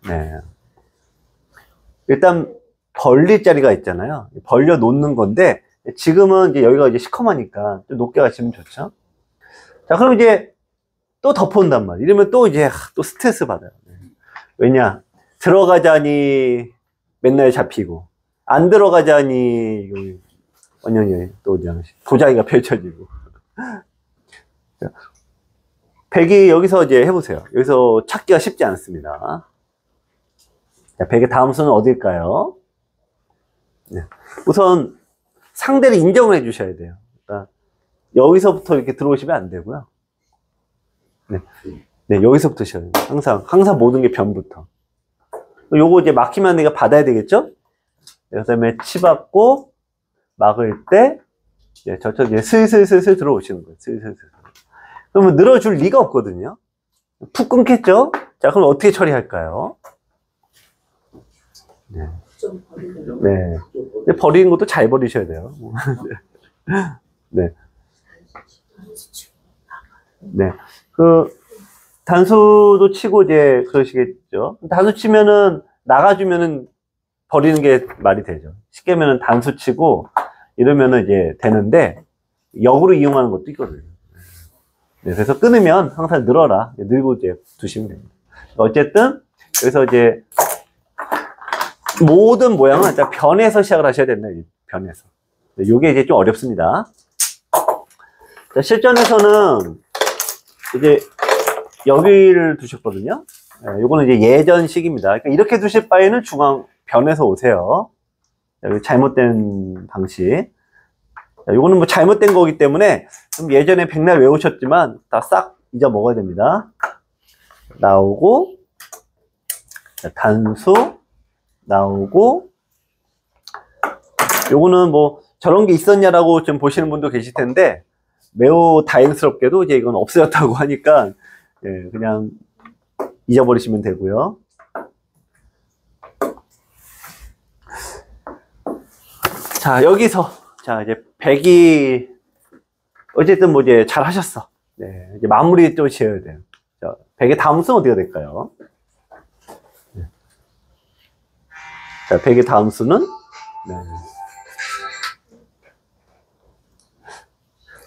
네. 일단 벌릴 자리가 있잖아요. 벌려 놓는 건데 지금은 이제 여기가 이제 시커머니까 좀 높게 가시면 좋죠. 자, 그럼 이제 또 덮어온단 말이에요. 이러면 또 이제 또 스트레스 받아요. 왜냐? 들어가자니 맨날 잡히고 안 들어가자니 완전히 또 그냥 도자기가 펼쳐지고. 100이 여기서 이제 해보세요. 여기서 찾기가 쉽지 않습니다. 자, 100의 다음 수는 어딜까요? 네. 우선 상대를 인정을 해주셔야 돼요. 그러니까 여기서부터 이렇게 들어오시면 안 되고요. 네, 네, 여기서부터 시작해요. 항상 모든 게 변부터. 요거 이제 막히면 내가 받아야 되겠죠? 그 다음에 치받고 막을 때 저쪽 이제 슬슬 들어오시는 거예요. 슬슬. 그러면 늘어줄 리가 없거든요. 푹 끊겠죠? 자, 그럼 어떻게 처리할까요? 네. 네. 근데 버리는 것도 잘 버리셔야 돼요. 네. 네. 그, 단수도 치고 이제 그러시겠죠. 단수 치면은, 나가주면은 버리는 게 말이 되죠. 쉽게 하면은 단수 치고 이러면은 이제 되는데, 역으로 이용하는 것도 있거든요. 네. 그래서 끊으면 항상 늘어라. 늘고 이제 두시면 됩니다. 어쨌든, 여기서 이제, 모든 모양은 일단 변에서 시작을 하셔야 된다. 변에서. 이게 이제 좀 어렵습니다. 자, 실전에서는 이제 여기를 두셨거든요. 네, 요거는 이제 예전식입니다. 그러니까 이렇게 두실 바에는 중앙 변에서 오세요. 여기 잘못된 방식. 자, 요거는 뭐 잘못된 거기 때문에 좀 예전에 백날 외우셨지만 다 싹 잊어먹어야 됩니다. 나오고, 자, 단수. 나오고, 요거는 뭐 저런 게 있었냐라고 좀 보시는 분도 계실 텐데 매우 다행스럽게도 이제 이건 없어졌다고 하니까 예, 그냥 잊어버리시면 되고요. 자, 여기서 자 이제 100이 어쨌든 뭐 이제 잘 하셨어. 네, 이제 마무리 또 지어야 돼요. 자, 100의 다음 수는 어디가 될까요? 자, 100의 다음 수는 네.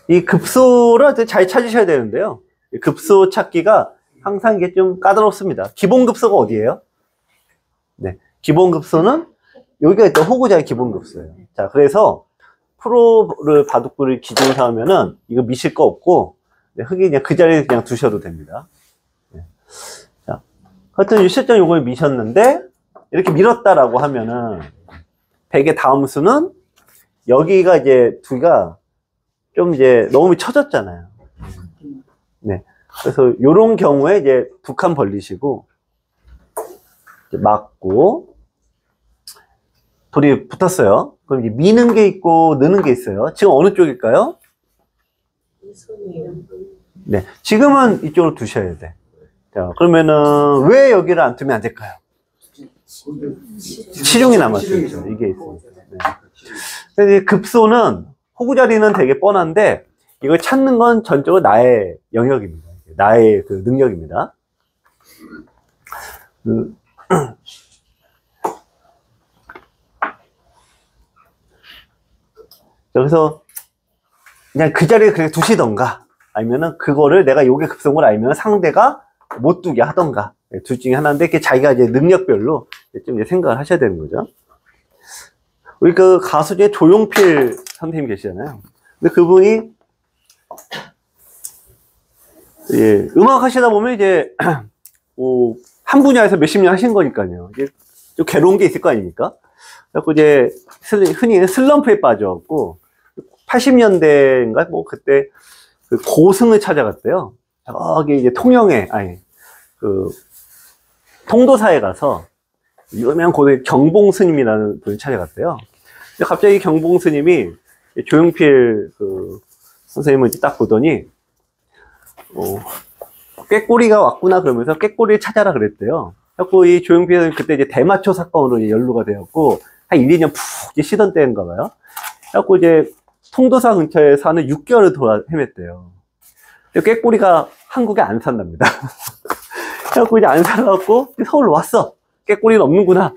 이 급소를 잘 찾으셔야 되는데요. 이 급소 찾기가 항상 이게 좀 까다롭습니다. 기본 급소가 어디예요? 네, 기본 급소는 여기가 일단 호구자의 기본 급소예요. 자, 그래서 프로를 바둑부를 기준으로 삼으면은 이거 미실 거 없고 네, 흙이 그냥 그 자리에 그냥 두셔도 됩니다. 네. 자, 하여튼 실전 요걸 미셨는데 이렇게 밀었다라고 하면은 100의 다음 수는 여기가 이제 두가 좀 이제 너무 쳐졌잖아요. 네. 그래서 요런 경우에 이제 두 칸 벌리시고 이제 막고 돌이 붙었어요. 그럼 이제 미는 게 있고 느는 게 있어요. 지금 어느 쪽일까요? 네. 지금은 이쪽으로 두셔야 돼. 자, 그러면은 왜 여기를 안 두면 안 될까요? 시중이 남았어요. 이게 있어요. 네. 그래서 급소는 호구 자리는 되게 뻔한데 이걸 찾는 건 전적으로 나의 영역입니다. 나의 그 능력입니다. 그래서 그냥 그 자리에 그냥 두시던가 아니면은 그거를 내가 요게 급소인 걸 알면 상대가 못 두게 하던가 둘 중에 하나인데 그게 자기가 이제 능력별로 좀 이제 생각을 하셔야 되는 거죠. 우리 그 가수 중에 조용필 선생님 계시잖아요. 근데 그분이 예, 음악 하시다 보면 이제 한 분야에서 몇십 년 하신 거니까요. 이제 좀 괴로운 게 있을 거 아닙니까? 그래서 이제 흔히 슬럼프에 빠져갖고 80년대인가 뭐 그때 그 고승을 찾아갔대요. 저기 이제 통영에 그 통도사에 가서 유명한 고대 경봉 스님이라는 분을 찾아갔대요. 근데 갑자기 경봉 스님이 조용필 그 선생님을 딱 보더니 꾀꼬리가 왔구나 그러면서 꾀꼬리를 찾아라 그랬대요. 그래서 이 조용필은 그때 이제 대마초 사건으로 연루가 되었고 한 1, 2년 푹 쉬던 때인가 봐요. 그래서 이제 통도사 근처에 사는 6개월을 돌아 헤맸대요. 꾀꼬리가 한국에 안 산답니다. 그래서 이제 안 살아갖고 서울로 왔어. 꾀꼬리는 없는구나.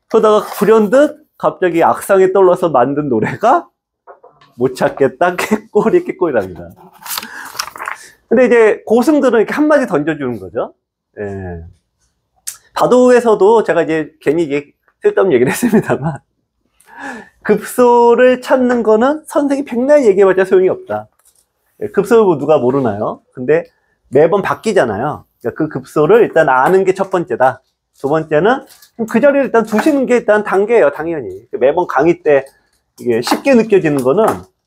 그러다가 불현듯 갑자기 악상에 떠올라서 만든 노래가 못 찾겠다 꾀꼬리랍니다. 근데 이제 고승들은 이렇게 한마디 던져주는 거죠. 예. 바둑에서도 제가 이제 괜히 이게 쓸데없는 얘기를 했습니다만 급소를 찾는 거는 선생이 백날 얘기해봤자 소용이 없다. 급소를 누가 모르나요? 근데 매번 바뀌잖아요. 그러니까 그 급소를 일단 아는 게 첫 번째다. 두 번째는 그 자리를 일단 두시는 게 일단 단계예요, 당연히. 매번 강의 때 이게 쉽게 느껴지는 거는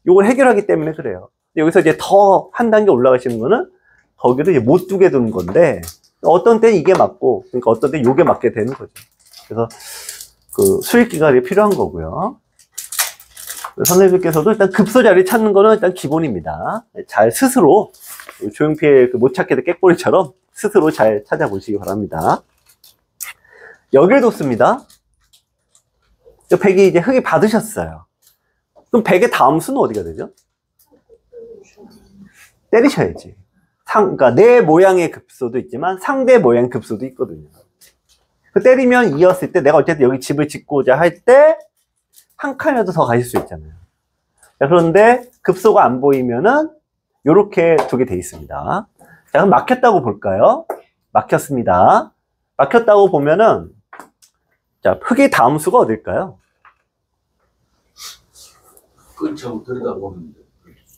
이걸 해결하기 때문에 그래요. 여기서 이제 더 한 단계 올라가시는 거는 거기를 이제 못 두게 두는 건데 어떤 때는 이게 맞고 그러니까 어떤 때는 이게 맞게 되는 거죠. 그래서 그 수익 기간이 필요한 거고요. 선생님께서도 일단 급소 자리 찾는 거는 일단 기본입니다. 잘 스스로 조용필 그 못 찾게 된 꾀꼬리처럼 스스로 잘 찾아보시기 바랍니다. 여기를 뒀습니다. 100이 이제 흙이 받으셨어요. 그럼 100의 다음 수는 어디가 되죠? 때리셔야지. 그러니까 내 모양의 급소도 있지만 상대 모양 급소도 있거든요. 그 때리면 이었을 때 내가 어쨌든 여기 집을 짓고자 할 때 한 칸이라도 더 가실 수 있잖아요. 자, 그런데 급소가 안 보이면은 요렇게 두게 돼 있습니다. 자, 그럼 막혔다고 볼까요? 막혔습니다. 막혔다고 보면은 자, 흙의 다음 수가 어딜까요?
끝하고 들여다보면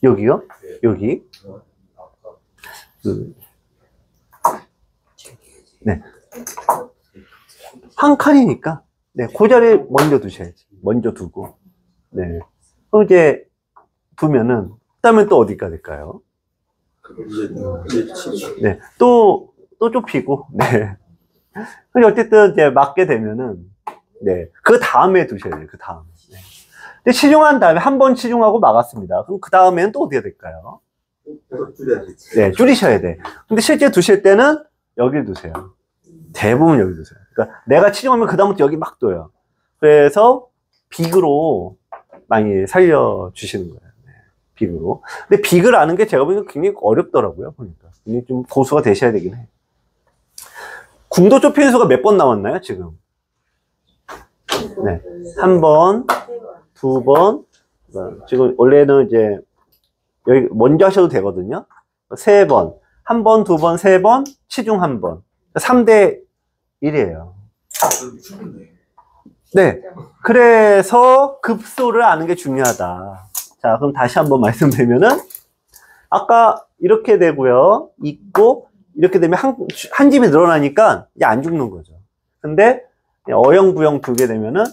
여기요?
네.
여기. 네. 한 칸이니까, 네, 그 자리에 먼저 두셔야지. 먼저 두고. 네. 그럼 이제 두면은, 그 다음에 또 어디가 될까요? 네. 또 좁히고, 네. 근데 어쨌든 이제 맞게 되면은, 네. 그 다음에 두셔야 돼요. 그 다음에. 네. 근데 치중한 다음에 한 번 치중하고 막았습니다. 그럼 그 다음에는 또 어디가 될까요? 네, 줄이셔야 돼. 근데 실제 두실 때는 여길 두세요. 대부분 여기 두세요. 그러니까 내가 치중하면 그 다음부터 여기 막 둬요. 그래서 빅으로 많이 살려주시는 거예요. 네, 빅으로. 근데 빅을 아는 게 제가 보기엔 굉장히 어렵더라고요. 보니까. 굉장히 좀 고수가 되셔야 되긴 해. 궁도 좁히는 수가 몇 번 나왔나요, 지금? 네. 한 번, 두 번, 지금 원래는 이제 여기 먼저 하셔도 되거든요. 세 번, 한 번, 두 번, 세 번, 치중 한 번. 3대 1이에요.
죽겠네.
네. 그래서 급소를 아는 게 중요하다. 자, 그럼 다시 한번 말씀드리면은, 아까 이렇게 되고요. 있고, 이렇게 되면 한 집이 늘어나니까 이제 안 죽는 거죠. 근데 어영, 부영 두게 되면은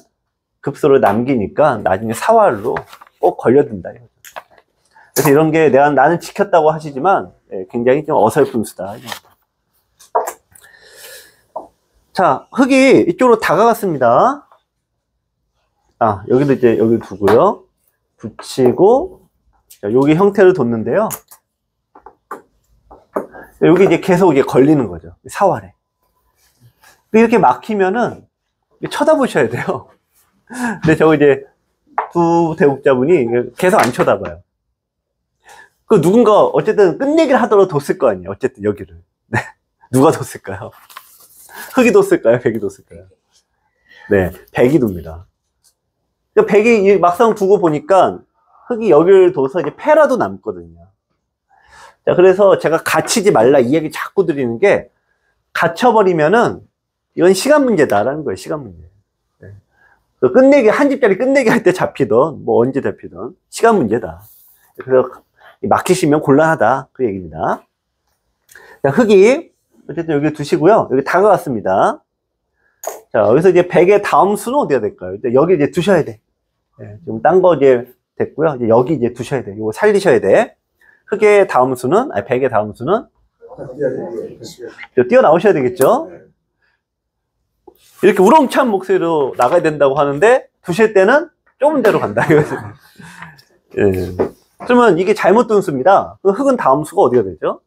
급소를 남기니까 나중에 사활로 꼭 걸려든다. 그래서 이런 게 나는 지켰다고 하시지만 굉장히 좀 어설픈 수다. 자, 흙이 이쪽으로 다가갔습니다. 아, 여기도 이제 여기 두고요. 붙이고, 자, 여기 형태를 뒀는데요. 여기 이제 계속 이제 걸리는 거죠. 사활에. 이렇게 막히면은 쳐다보셔야 돼요. 근데 저 이제 두 대국자분이 계속 안 쳐다봐요. 그 누군가 어쨌든 끝내기를 하더라도 뒀을 거 아니에요. 어쨌든 여기를. 네. 누가 뒀을까요? 흙이 뒀을까요? 백이 뒀을까요? 네, 백이 둡니다. 백이 막상 두고 보니까 흙이 여기를 둬서 이제 패라도 남거든요. 자, 그래서 제가 갇히지 말라 이 얘기 자꾸 드리는 게, 갇혀버리면은 이건 시간 문제다라는 거예요. 시간 문제. 네. 끝내기, 한 집짜리 끝내기 할 때 잡히던 뭐 언제 잡히던 시간 문제다. 그래서 막히시면 곤란하다 그 얘기입니다. 자, 흙이 어쨌든 여기 두시고요. 여기 다가왔습니다. 자, 여기서 이제 100의 다음 수는 어디가 될까요? 여기 이제 두셔야 돼. 네, 좀 딴 거 이제 됐고요. 이제 여기 이제 두셔야 돼. 이거 살리셔야 돼. 흙의 다음 수는, 아니 100의 다음 수는 뛰어나오셔야 되겠죠? 이렇게 우렁찬 목소리로 나가야 된다고 하는데, 두실 때는 좁은 데로 간다. 예. 그러면 이게 잘못 둔 수입니다. 흙은 다음 수가 어디가 되죠?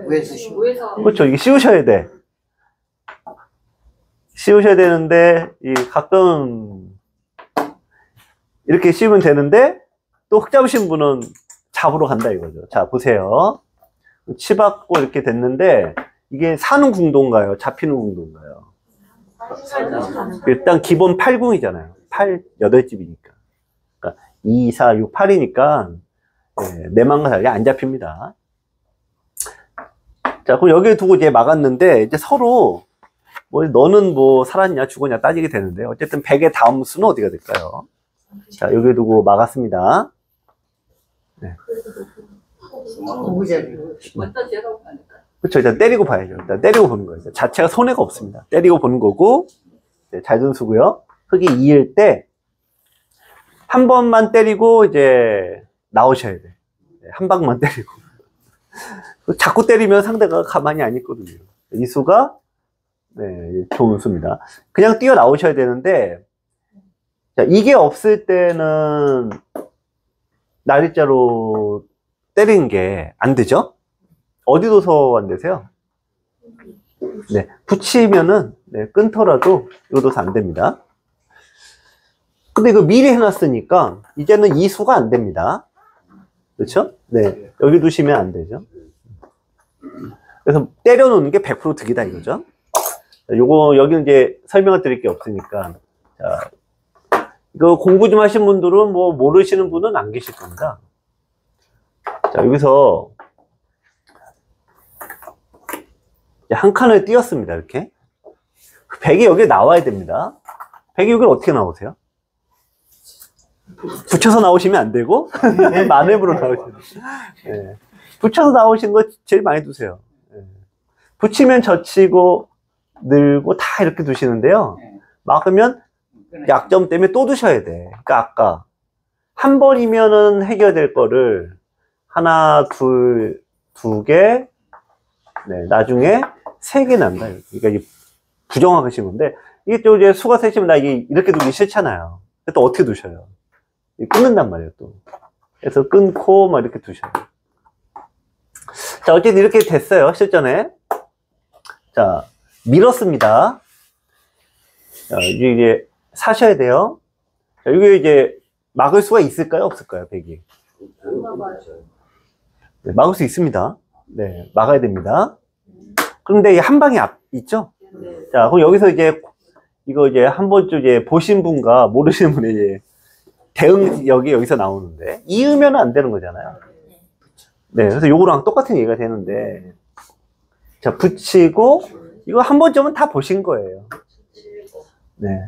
위에서.
그렇죠. 이게 씌우셔야 돼. 씌우셔야 되는데, 가끔 이렇게 씌우면 되는데, 또 흙 잡으신 분은 잡으러 간다 이거죠. 자, 보세요. 치받고 이렇게 됐는데, 이게 사는 궁도인가요? 잡히는 궁도인가요? 일단 기본 8궁이잖아요. 8집이니까. 그러니까 2, 4, 6, 8이니까, 내 맘과 달리 안 잡힙니다. 자, 그럼 여기에 두고 이제 막았는데, 이제 서로, 너는 뭐 살았냐, 죽었냐 따지게 되는데, 어쨌든 100의 다음 수는 어디가 될까요? 자, 여기 두고 막았습니다. 네. 그렇죠. 일단 때리고 봐야죠. 일단 때리고 보는 거예요. 자체가 손해가 없습니다. 때리고 보는 거고, 네, 잘 준수고요. 흙이 2일 때, 한 번만 때리고, 이제, 나오셔야 돼. 네, 한 방만 때리고. 자꾸 때리면 상대가 가만히 안 있거든요. 이 수가, 네, 좋은 수입니다. 그냥 뛰어나오셔야 되는데, 자, 이게 없을 때는, 날일자로 때리는 게 안 되죠? 어디 둬서 안 되세요? 네, 붙이면은, 네, 끊더라도 이거 둬서 안 됩니다. 근데 이거 미리 해놨으니까, 이제는 이 수가 안 됩니다. 그렇죠? 네, 여기 두시면 안 되죠. 그래서 때려놓는 게 100% 득이다 이거죠. 요거, 여기 이제 설명을 드릴 게 없으니까. 자, 이거 공부 좀 하신 분들은 뭐 모르시는 분은 안 계실 겁니다. 자, 여기서 한 칸을 띄웠습니다. 이렇게. 100이 여기 나와야 됩니다. 100이 여기 어떻게 나오세요? 붙여서 나오시면 안 되고, 만렙으로 나오시면. 네. 붙여서 나오신 거 제일 많이 두세요. 네. 붙이면 젖히고, 늘고 다 이렇게 두시는데요. 막으면 약점 때문에 또 두셔야 돼. 그러니까 아까 한 번이면은 해결될 거를 하나, 둘, 두 개, 네, 나중에 세 개 난다. 그러니까 이게 부정하신 건데, 이게 또 이제 수가 셋이면 나 이게 이렇게 두기 싫잖아요. 또 어떻게 두셔요? 끊는단 말이에요, 또. 그래서 끊고 막 이렇게 두셔요. 자, 어쨌든 이렇게 됐어요, 실전에. 자, 밀었습니다. 자, 이제 사셔야 돼요. 자, 이게 이제 막을 수가 있을까요? 없을까요? 100이. 네, 막을 수 있습니다. 네, 막아야 됩니다. 그런데 한 방이 있죠? 자, 그럼 여기서 이제 이거 이제 한 번쯤 이제 보신 분과 모르시는 분의 이제 대응력이 여기서 나오는데, 이으면 안 되는 거잖아요. 네, 그래서 요거랑 똑같은 얘기가 되는데, 자, 붙이고, 이거 한 번쯤은 다 보신 거예요. 네.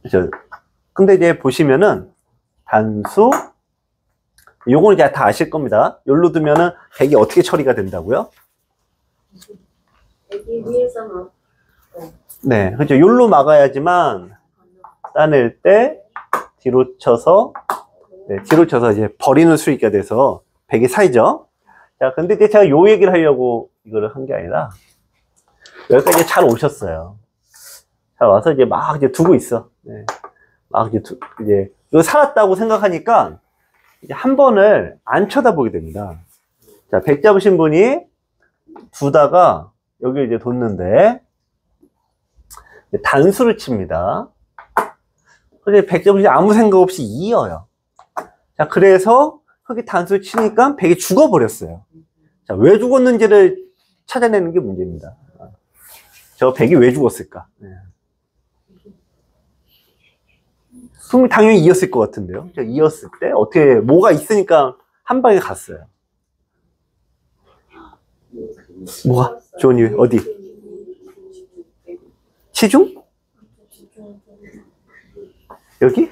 그렇죠. 근데 이제 보시면은, 단수, 요거는 이제 다 아실 겁니다. 요로 두면은 100이 어떻게 처리가 된다고요?
여기 위에서만
네, 그렇죠. 요로 막아야지만, 따낼 때, 뒤로 쳐서, 네, 뒤로 쳐서 이제 버리는 수익가 돼서 100이 사이죠. 자, 근데 이제 제가 요 얘기를 하려고 이거를 한 게 아니라, 여기까지 잘 오셨어요. 잘 와서 이제 막 이제 두고 있어. 네. 막 이제 이거 살았다고 생각하니까, 이제 한 번을 안 쳐다보게 됩니다. 자, 100 잡으신 분이 두다가 여기 이제 뒀는데, 단수를 칩니다. 근데 100 잡으시 아무 생각 없이 이어요. 자, 그래서 거기 단수를 치니까 100이 죽어버렸어요. 자, 왜 죽었는지를 찾아내는 게 문제입니다. 저 100이 왜 죽었을까? 네. 그럼 당연히 이었을 것 같은데요. 자, 이었을 때 어떻게 뭐가 있으니까 한 방에 갔어요. 뭐가? 조은이 어디? 치중? 여기?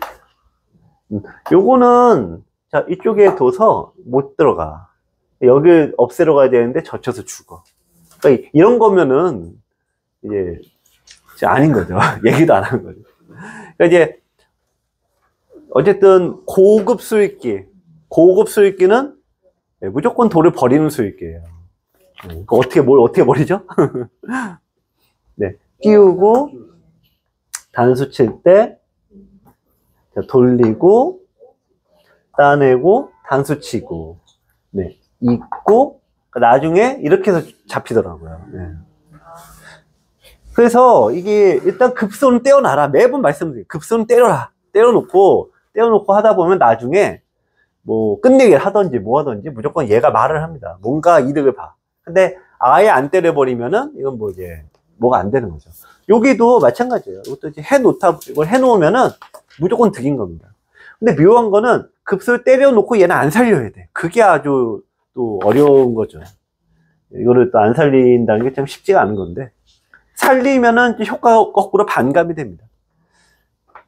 요거는 자 이쪽에 둬서 못 들어가. 여기 없애러 가야 되는데 젖혀서 죽어. 그러니까 이런 거면은 이제 아닌 거죠. 얘기도 안 하는 거죠. 그러니까 이제 어쨌든 고급 수익기는 무조건 돌을 버리는 수익기예요. 뭘 어떻게 버리죠? 네, 끼우고 단수 칠 때 돌리고 따내고 단수 치고, 네, 잊고 나중에 이렇게 해서 잡히더라고요. 네. 그래서 이게 일단 급손은 떼어놔라. 매번 말씀드려요. 급손은 떼어라. 떼어놓고 하다 보면 나중에 뭐 끝내기를 하든지 뭐 하든지 무조건 얘가 말을 합니다. 뭔가 이득을 봐. 근데 아예 안 때려버리면은 이건 뭐 이제 뭐가 안 되는 거죠. 여기도 마찬가지예요. 이것도 이제 이걸 해놓으면은 무조건 득인 겁니다. 근데 묘한 거는 급소를 때려놓고 얘는 안 살려야 돼. 그게 아주 또 어려운 거죠. 이거를 또 안 살린다는 게 참 쉽지가 않은 건데, 살리면은 효과가 거꾸로 반감이 됩니다.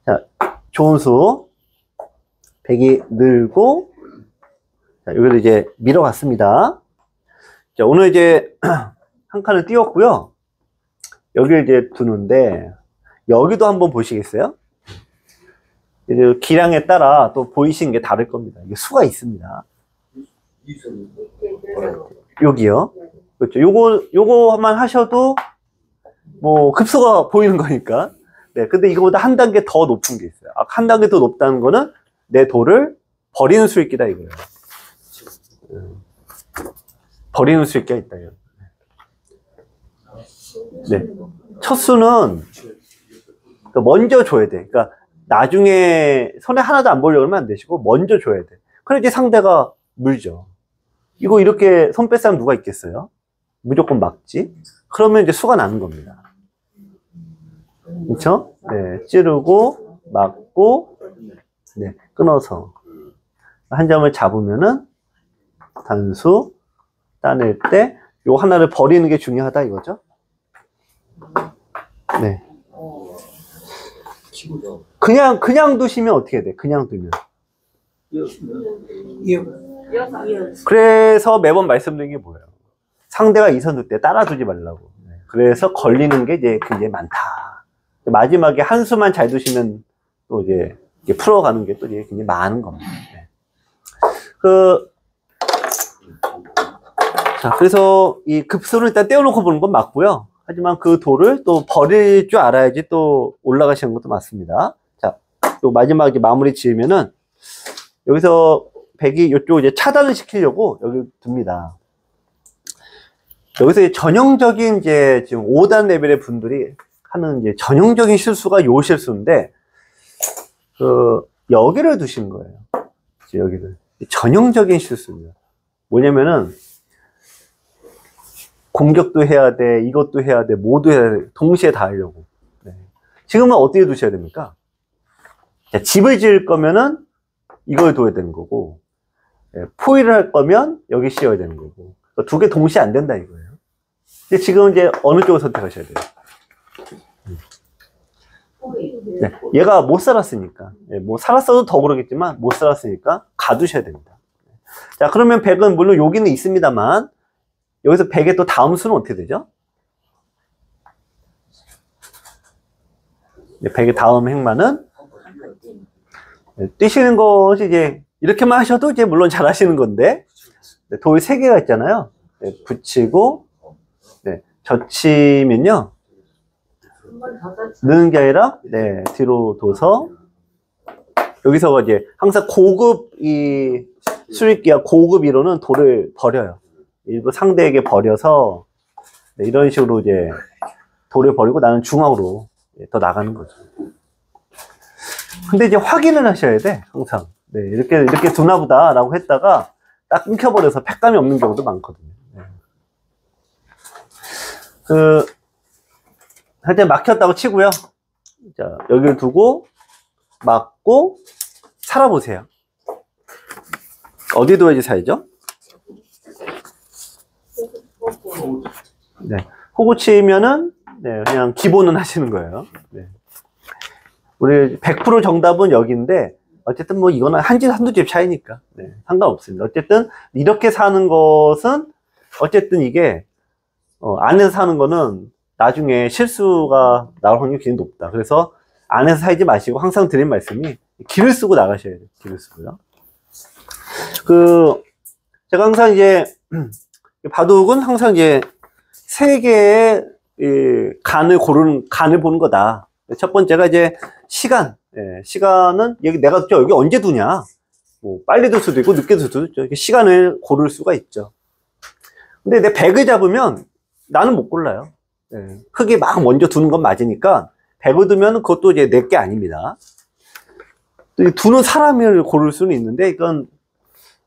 자, 좋은 수 100이 늘고, 자, 여기를 이제 밀어갔습니다. 자, 오늘 이제 한 칸을 띄웠고요. 여기를 이제 두는데, 여기도 한번 보시겠어요? 기량에 따라 또 보이시는 게 다를 겁니다. 이게 수가 있습니다. 여기요. 그렇죠. 요거만 하셔도 뭐 급수가 보이는 거니까. 네. 근데 이거보다 한 단계 더 높은 게 있어요. 한 단계 더 높다는 거는 내 돌을 버리는 수익기다 이거예요. 버리는 수익기가 있다 이거. 네. 첫 수는 먼저 줘야 돼. 그러니까 나중에 손에 하나도 안 보려고 하면 안 되시고 먼저 줘야 돼. 그래야지 상대가 물죠. 이거 이렇게 손 뺄 사람 누가 있겠어요? 무조건 막지. 그러면 이제 수가 나는 겁니다. 그렇죠? 네, 찌르고 막고, 네, 끊어서 한 점을 잡으면은 단수 따낼 때 요 하나를 버리는 게 중요하다 이거죠. 네. 그냥 두시면 어떻게 돼? 그냥 두면. 그래서 매번 말씀드린 게 뭐예요? 상대가 이선 둘 때 따라두지 말라고. 그래서 걸리는 게 이제 굉장히 많다. 마지막에 한 수만 잘 두시면 또 이제 풀어가는 게 또 이제 굉장히 많은 겁니다. 자, 그래서 이 급수를 일단 떼어놓고 보는 건 맞고요. 하지만 그 돌을 또 버릴 줄 알아야지 또 올라가시는 것도 맞습니다. 자, 또 마지막에 마무리 지으면은 여기서 100이 이쪽 이제 차단을 시키려고 여기 둡니다. 여기서 전형적인 이제 지금 5단 레벨의 분들이 하는 이제 전형적인 실수가 요 실수인데, 여기를 두신 거예요. 여기를. 전형적인 실수입니다. 뭐냐면은, 공격도 해야 돼, 이것도 해야 돼, 모두 해야 돼, 동시에 다 하려고. 지금은 어디에 두셔야 됩니까? 자, 집을 지을 거면은 이걸 둬야 되는 거고, 예, 포일을 할 거면 여기 씌워야 되는 거고, 두 개 동시에 안 된다 이거예요. 근데 지금 이제 어느 쪽을 선택하셔야 돼요? 네, 얘가 못 살았으니까, 예, 뭐 살았어도 더 그러겠지만 못 살았으니까 가두셔야 됩니다. 자, 그러면 100은 물론 여기는 있습니다만 여기서 100의 또 다음 수는 어떻게 되죠? 100의 다음 행만은 뛰시는 것이 이제 이렇게만 하셔도 이제 물론 잘 하시는 건데, 돌 3개가 있잖아요. 네, 붙이고, 네, 젖히면요, 넣는 게 아니라, 네, 뒤로 둬서, 여기서 이제 항상 고급 이 수익기와 고급 이론은 돌을 버려요. 일부 상대에게 버려서, 네, 이런 식으로 이제 돌을 버리고 나는 중앙으로 더 나가는 거죠. 근데 이제 확인을 하셔야 돼, 항상. 네, 이렇게 두나 보다 라고 했다가 딱 끊겨버려서 팩감이 없는 경우도 많거든요. 네. 하여튼 막혔다고 치고요. 자, 여기를 두고, 막고, 살아보세요. 어디 둬야지 살죠? 네. 호구 치면은, 네, 그냥 기본은 하시는 거예요. 네. 우리 100% 정답은 여기인데, 어쨌든 뭐 이거는 한 집, 한두 집 차이니까. 네, 상관없습니다. 어쨌든 이렇게 사는 것은, 어쨌든 이게, 안에서 사는 거는 나중에 실수가 나올 확률이 굉장히 높다. 그래서 안에서 살지 마시고 항상 드린 말씀이 길을 쓰고 나가셔야 돼요. 길을 쓰고요. 제가 항상 이제, 바둑은 항상 이제 3개의 간을 보는 거다. 첫 번째가 이제 시간. 예, 시간은 내가 여기 언제 두냐. 뭐 빨리 둘 수도 있고 늦게 둘 수도 있죠. 시간을 고를 수가 있죠. 근데 내 100을 잡으면 나는 못 골라요. 예, 크게 막 먼저 두는 건 맞으니까 100을 두면 그것도 이제 내 게 아닙니다. 또 두는 사람을 고를 수는 있는데 이건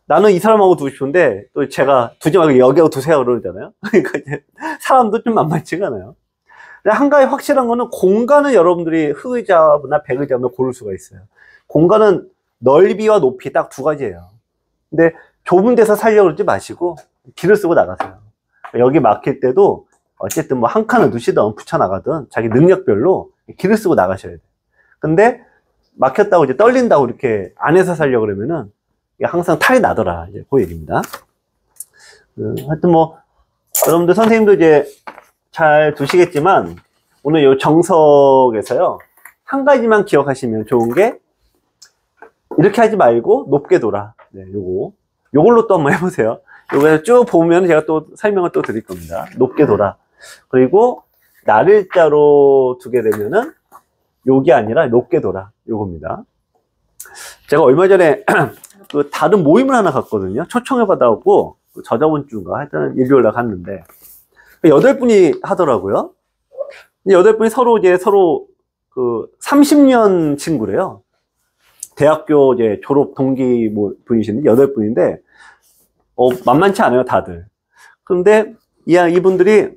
나는 이 사람하고 두고 싶은데 또 제가 두지 말고 여기하고 두세요 그러잖아요. 그러니까 이제 사람도 좀 만만치가 않아요. 한 가지 확실한 거는 공간을 여러분들이 흑을 잡으나 백을 잡으면 고를 수가 있어요. 공간은 넓이와 높이 딱 2가지예요. 근데 좁은 데서 살려고 그러지 마시고 길을 쓰고 나가세요. 여기 막힐 때도 어쨌든 뭐 한 칸을 두시든 붙여나가든 자기 능력별로 길을 쓰고 나가셔야 돼요. 근데 막혔다고 이제 떨린다고 이렇게 안에서 살려고 그러면은 항상 탈이 나더라. 이제 그 얘기입니다. 하여튼 뭐 여러분들 선생님도 이제 잘 두시겠지만 오늘 요 정석에서요 한 가지만 기억하시면 좋은 게 이렇게 하지 말고 높게 돌아. 네, 요걸로 또 한번 해보세요. 요거 쭉 보면 제가 또 설명을 또 드릴 겁니다. 높게 돌아. 그리고 날일자로 두게 되면은 요게 아니라 높게 돌아. 요겁니다. 제가 얼마 전에 그 다른 모임을 하나 갔거든요. 초청을 받아갖고 저저번 주인가 하여튼 일요일 날 갔는데 8분이 하더라고요. 8분이 서로 그 30년 친구래요. 대학교 이제 졸업 동기 뭐 분이신데 8분인데 만만치 않아요, 다들. 그런데 이분들이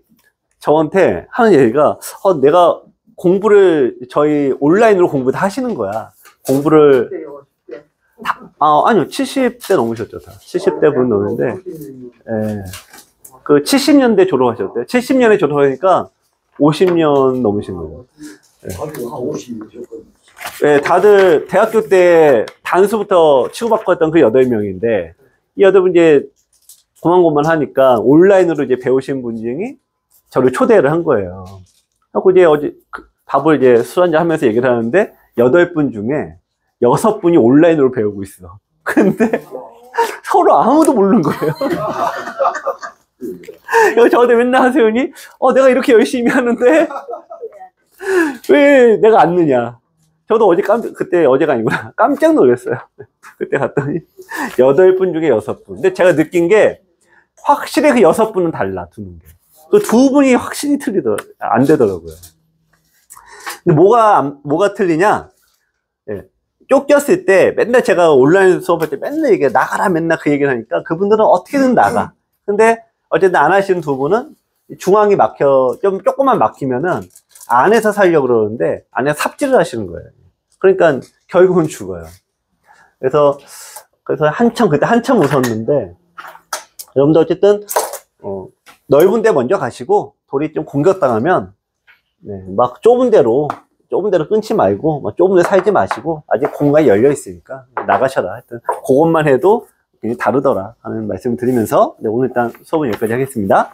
저한테 하는 얘기가 내가 공부를 저희 온라인으로 공부 다 하시는 거야. 공부를 아니요, 70대 넘으셨죠, 다. 70대 분 넘는데, 예. 그 70년대 졸업하셨대요. 70년에 졸업하니까 50년 넘으신 거예요. 예, 다들 대학교 때 단수부터 치고받고 했던 그 8명인데, 이 8분 이제 고만고만 하니까 온라인으로 이제 배우신 분 중에 저를 초대를 한 거예요. 하고 이제 밥을 이제 술 한잔 하면서 얘기를 하는데, 8분 중에 6분이 온라인으로 배우고 있어. 근데 서로 아무도 모르는 거예요. 저한테 맨날 하세요니 내가 이렇게 열심히 하는데 왜 내가 안 느냐. 저도 그때 어제가 아니구나. 깜짝 놀랐어요. 그때 갔더니 8분 중에 6분. 근데 제가 느낀 게 확실히 그 6분은 달라, 두는 게. 그 2분이 확실히 안 되더라고요. 근데 뭐가 틀리냐? 예. 쫓겼을 때 맨날 제가 온라인 수업할 때 맨날 나가라 맨날 그 얘기를 하니까 그분들은 어떻게든 나가. 근데 어쨌든 안 하시는 2분은 중앙이 조금만 막히면은 안에서 살려고 그러는데 안에서 삽질을 하시는 거예요. 그러니까 결국은 죽어요. 그래서 그때 한참 웃었는데, 여러분들 어쨌든 넓은 데 먼저 가시고 돌이 좀 공격당하면 막 좁은 데로 끊지 말고 막 좁은 데 살지 마시고 아직 공간이 열려 있으니까 나가셔라. 하여튼 그것만 해도 굉장히 다르더라 하는 말씀을 드리면서 오늘 일단 수업은 여기까지 하겠습니다.